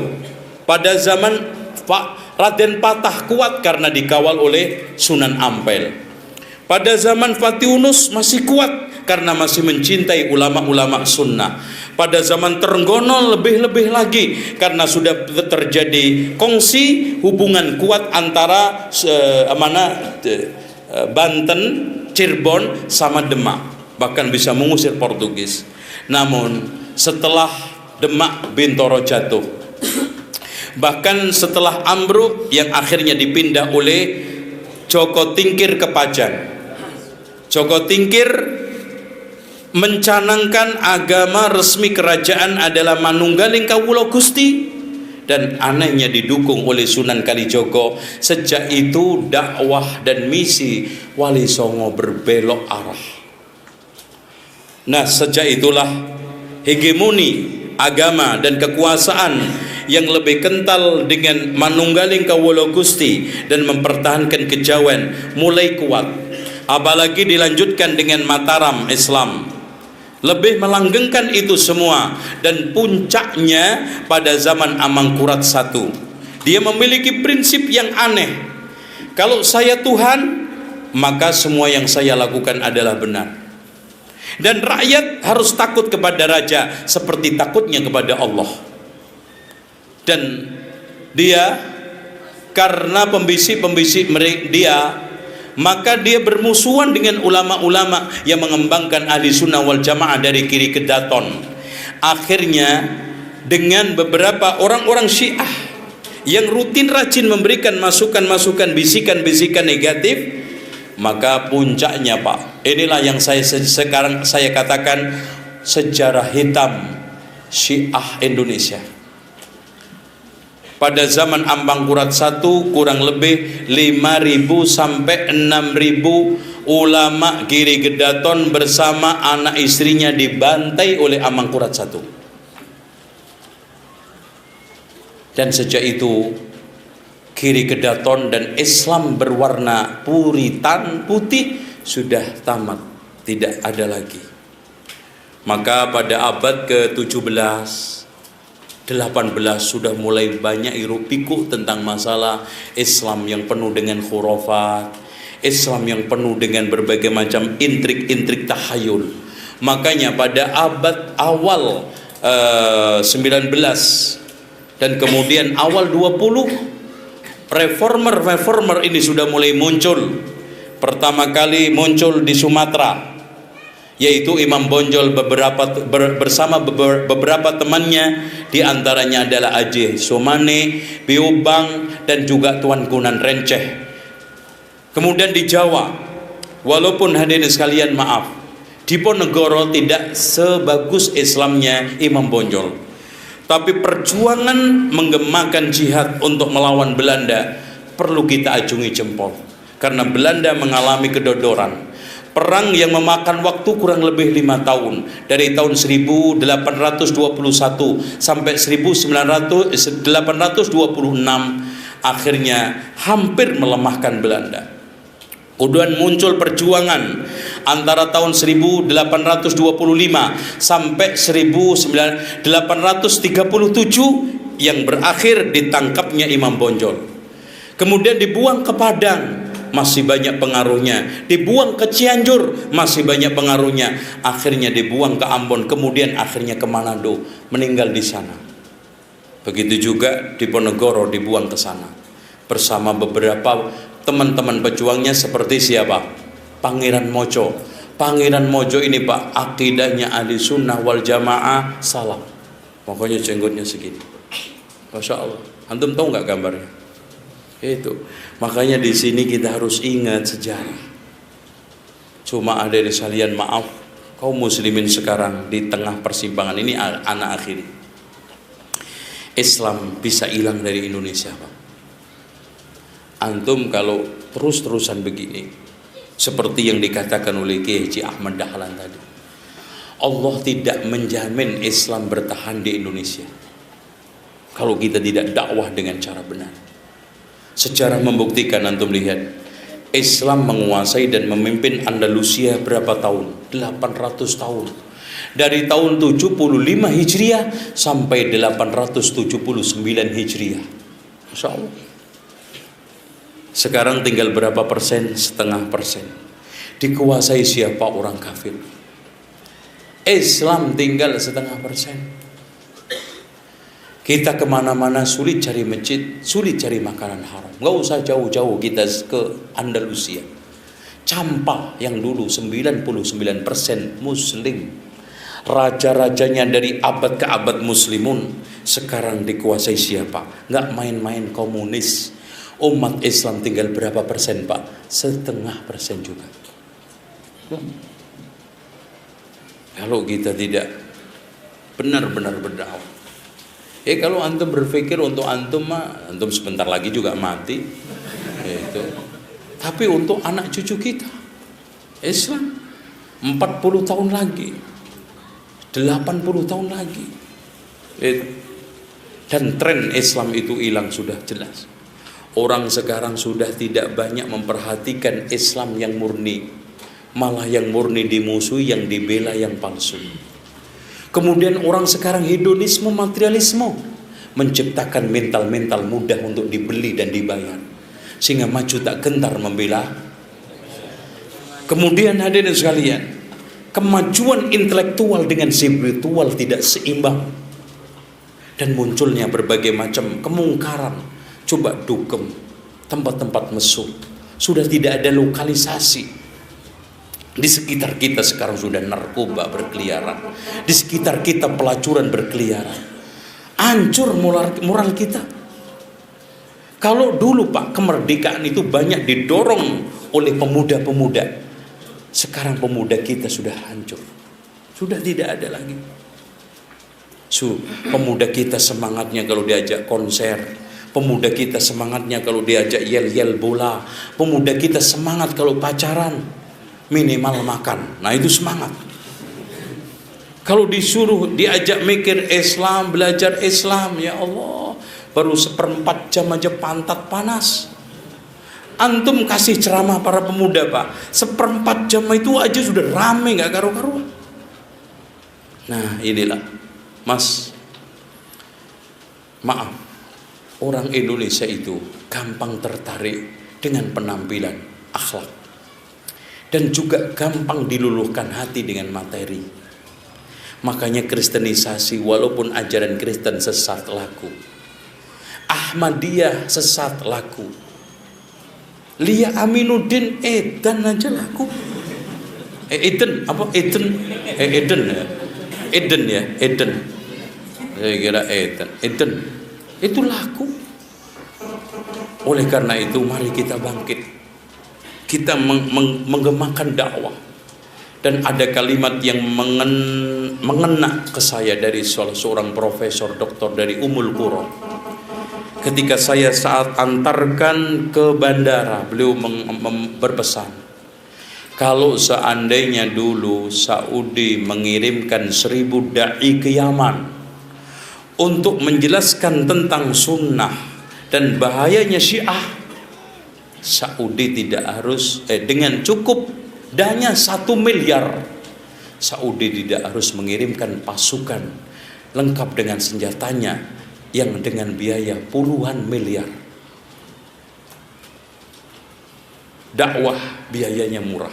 Pada zaman Raden Patah kuat karena dikawal oleh Sunan Ampel. Pada zaman Fatihunus masih kuat karena masih mencintai ulama-ulama sunnah. Pada zaman Trenggono lebih-lebih lagi karena sudah terjadi kongsi hubungan kuat antara Banten, Cirebon sama Demak, bahkan bisa mengusir Portugis. Namun setelah Demak Bintoro jatuh, bahkan setelah ambruk yang akhirnya dipindah oleh Joko Tingkir ke Pajang, Joko Tingkir mencanangkan agama resmi kerajaan adalah Manunggaling Kawula Gusti, dan anehnya didukung oleh Sunan Kalijogo. Sejak itu dakwah dan misi Wali Songo berbelok arah. Nah, sejak itulah hegemoni agama dan kekuasaan yang lebih kental dengan Manunggaling Kawula Gusti dan mempertahankan kejawen mulai kuat. Apalagi dilanjutkan dengan Mataram Islam, lebih melanggengkan itu semua. Dan puncaknya pada zaman Amangkurat I, dia memiliki prinsip yang aneh. Kalau saya Tuhan, maka semua yang saya lakukan adalah benar, dan rakyat harus takut kepada raja seperti takutnya kepada Allah. Dan dia karena pembisik-pembisik dia, maka dia bermusuhan dengan ulama-ulama yang mengembangkan ahli sunnah wal jamaah dari kiri ke daton. Akhirnya dengan beberapa orang-orang Syiah yang rutin rajin memberikan masukan-masukan, bisikan-bisikan negatif, maka puncaknya Pak, inilah yang sekarang saya katakan sejarah hitam Syiah Indonesia. Pada zaman Amangkurat I kurang lebih 5.000 sampai 6.000 ulama Giri Gedaton bersama anak istrinya dibantai oleh Amangkurat I. Dan sejak itu Giri Gedaton dan Islam berwarna puritan putih sudah tamat, tidak ada lagi. Maka pada abad ke-17 18 sudah mulai banyak hiruk pikuk tentang masalah Islam yang penuh dengan khurafat, Islam yang penuh dengan berbagai macam intrik-intrik tahayul. Makanya pada abad awal 19 dan kemudian awal 20, reformer ini sudah mulai muncul. Pertama kali muncul di Sumatera, yaitu Imam Bonjol bersama beberapa temannya, diantaranya adalah Aceh Somane, Biobang, dan juga Tuan Kunan Renceh. Kemudian di Jawa, walaupun hadirin sekalian maaf, Diponegoro tidak sebagus Islamnya Imam Bonjol, tapi perjuangan menggemakan jihad untuk melawan Belanda perlu kita acungi jempol, karena Belanda mengalami kedodoran. Perang yang memakan waktu kurang lebih 5 tahun, dari tahun 1821 sampai 1826, akhirnya hampir melemahkan Belanda. Kemudian muncul perjuangan antara tahun 1825 sampai 1837 yang berakhir ditangkapnya Imam Bonjol. Kemudian dibuang ke Padang, masih banyak pengaruhnya. Dibuang ke Cianjur, masih banyak pengaruhnya. Akhirnya dibuang ke Ambon, kemudian akhirnya ke Manado, meninggal di sana. Begitu juga Diponegoro dibuang ke sana bersama beberapa teman-teman pejuangnya seperti siapa? Pangeran Mojo. Pangeran Mojo ini Pak, akidahnya ahli sunnah wal jamaah salam. Pokoknya jenggotnya segini. Masya Allah. Antum tahu nggak gambarnya? Itu. Makanya di sini kita harus ingat sejarah. Cuma ada di sekalian, maaf, kaum muslimin sekarang di tengah persimpangan ini, anak akhiri. Islam bisa hilang dari Indonesia, Pak. Antum kalau terus-terusan begini, seperti yang dikatakan oleh Kiai Haji Ahmad Dahlan tadi, Allah tidak menjamin Islam bertahan di Indonesia kalau kita tidak dakwah dengan cara benar. Sejarah membuktikan, antum lihat, Islam menguasai dan memimpin Andalusia berapa tahun? 800 tahun. Dari tahun 75 Hijriah sampai 879 Hijriah. Masya Allah. Sekarang tinggal berapa persen? Setengah persen. Dikuasai siapa? Orang kafir. Islam tinggal setengah persen. Kita kemana-mana sulit cari masjid, sulit cari makanan haram. Nggak usah jauh-jauh kita ke Andalusia. Campa yang dulu 99% Muslim, raja-rajanya dari abad ke abad Muslimun, sekarang dikuasai siapa? Nggak main-main komunis. Umat Islam tinggal berapa persen, Pak? Setengah persen juga. Kalau kita tidak benar-benar berdakwah, kalau antum berpikir untuk antum mah, antum sebentar lagi juga mati. Itu. Tapi untuk anak cucu kita, Islam 40 tahun lagi, 80 tahun lagi. Dan tren Islam itu hilang sudah jelas. Orang sekarang sudah tidak banyak memperhatikan Islam yang murni, malah yang murni dimusuhi, yang dibela yang palsu. Kemudian orang sekarang hedonisme, materialisme, menciptakan mental-mental mudah untuk dibeli dan dibayar, sehingga maju tak gentar membela. Kemudian hadirin sekalian, kemajuan intelektual dengan spiritual tidak seimbang, dan munculnya berbagai macam kemungkaran. Coba dukem, tempat-tempat mesum, sudah tidak ada lokalisasi. Di sekitar kita sekarang sudah narkoba berkeliaran. Di sekitar kita pelacuran berkeliaran. Hancur moral kita. Kalau dulu Pak, kemerdekaan itu banyak didorong oleh pemuda-pemuda. Sekarang pemuda kita sudah hancur. Sudah tidak ada lagi. Pemuda kita semangatnya kalau diajak konser. Pemuda kita semangatnya kalau diajak yel-yel bola. Pemuda kita semangat kalau pacaran, minimal makan. Nah itu semangat. Kalau disuruh diajak mikir Islam, belajar Islam, ya Allah, baru 1/4 jam aja pantat panas. Antum kasih ceramah para pemuda Pak, 1/4 jam itu aja sudah rame, gak karu-karuan. Nah inilah Mas, maaf, orang Indonesia itu gampang tertarik dengan penampilan, akhlak, dan juga gampang diluluhkan hati dengan materi. Makanya kristenisasi, walaupun ajaran Kristen sesat laku, Ahmadiyah sesat laku, Lia Aminuddin edan aja laku. Eden apa? Eden ya. Eden ya, Eden. Saya kira Eden. Eden itu laku. Oleh karena itu mari kita bangkit. Kita menggemakan dakwah. Dan ada kalimat yang mengena ke saya dari salah seorang profesor doktor dari Ummul Qura. Ketika saya saat antarkan ke bandara, beliau berpesan, kalau seandainya dulu Saudi mengirimkan 1000 da'i ke Yaman untuk menjelaskan tentang sunnah dan bahayanya Syiah, Saudi tidak harus dengan cukup dana 1 miliar, Saudi tidak harus mengirimkan pasukan lengkap dengan senjatanya yang dengan biaya puluhan miliar. Dakwah biayanya murah,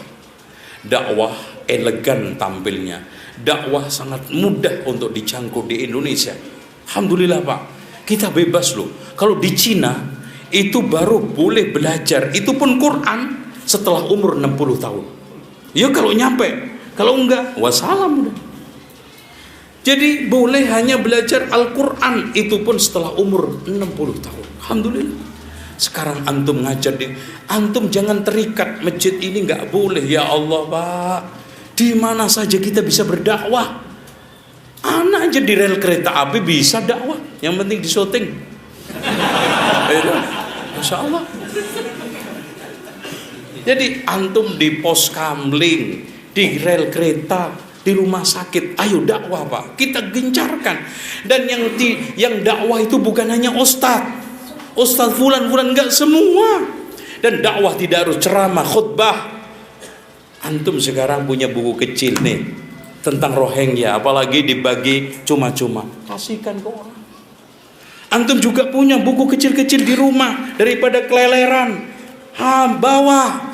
dakwah elegan tampilnya, dakwah sangat mudah untuk dijangkau di Indonesia. Alhamdulillah Pak, kita bebas loh. Kalau di Cina itu baru boleh belajar, itu pun Quran setelah umur 60 tahun. Ya kalau nyampe, kalau enggak wassalam udah. Jadi boleh hanya belajar Al-Quran itu pun setelah umur 60 tahun. Alhamdulillah. Sekarang antum ngajar antum jangan terikat masjid ini nggak boleh. Ya Allah Pak, di mana saja kita bisa berdakwah. Anak aja di rel kereta api bisa dakwah, yang penting di syuting. Masya Allah. Jadi antum di pos kamling, di rel kereta, di rumah sakit, ayo dakwah Pak, kita gencarkan. Dan yang dakwah itu bukan hanya ustadz fulan enggak, semua. Dan dakwah tidak harus ceramah, khutbah. Antum sekarang punya buku kecil nih tentang Rohingya, apalagi dibagi cuma-cuma, kasihkan ke orang. Antum juga punya buku kecil-kecil di rumah, daripada keleleran, bawa.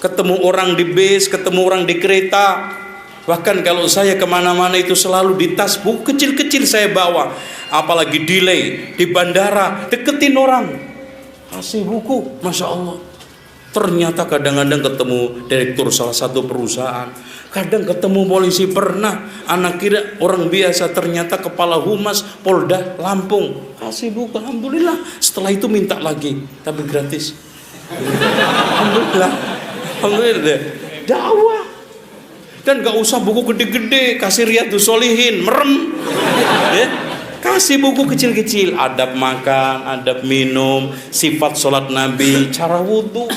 Ketemu orang di bis, ketemu orang di kereta. Bahkan kalau saya kemana-mana itu selalu di tas buku kecil-kecil saya bawa. Apalagi delay di bandara, deketin orang, kasih buku. Masya Allah. Ternyata kadang-kadang ketemu direktur salah satu perusahaan, kadang ketemu polisi, pernah anak kira orang biasa, ternyata kepala humas Polda Lampung, kasih buku. Alhamdulillah. Setelah itu minta lagi, tapi gratis. Alhamdulillah. Alhamdulillah. Dakwah. Dan gak usah buku gede-gede, kasih Riyadhus Shalihin, merem. Ya. Kasih buku kecil-kecil, adab makan, adab minum, sifat sholat Nabi, cara wudhu.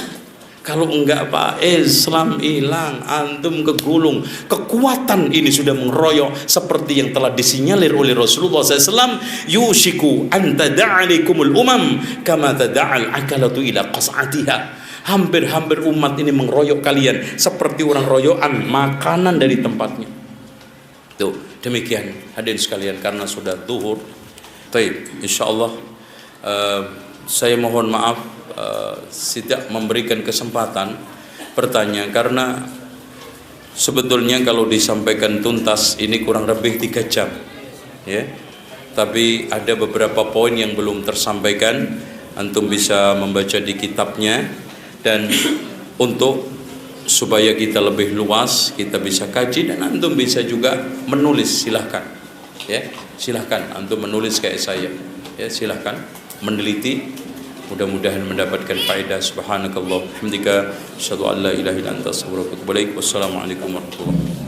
Kalau enggak Pak, Islam hilang, antum kegulung. Kekuatan ini sudah mengeroyok seperti yang telah disinyalir oleh Rasulullah SAW. Yushiku an tada'alikumul umam kama tada'al akalatu ila qas'atiha. Hampir-hampir umat ini mengeroyok kalian seperti orang royokan makanan dari tempatnya. Tuh, demikian hadirin sekalian, karena sudah zuhur. Baik, insyaallah saya mohon maaf tidak memberikan kesempatan bertanya, karena sebetulnya kalau disampaikan tuntas ini kurang lebih 3 jam, ya. Tapi ada beberapa poin yang belum tersampaikan, antum bisa membaca di kitabnya. Dan untuk supaya kita lebih luas, kita bisa kaji, dan antum bisa juga menulis, silahkan, ya, silahkan antum menulis kayak saya, ya, silahkan meneliti, mudah-mudahan mendapatkan faedah. Subhanakallah, hamdika, asyhadu an la ilaha illa anta, astaghfiruka wa atubu ilaik. Wassalamualaikum warahmatullahi wabarakatuh.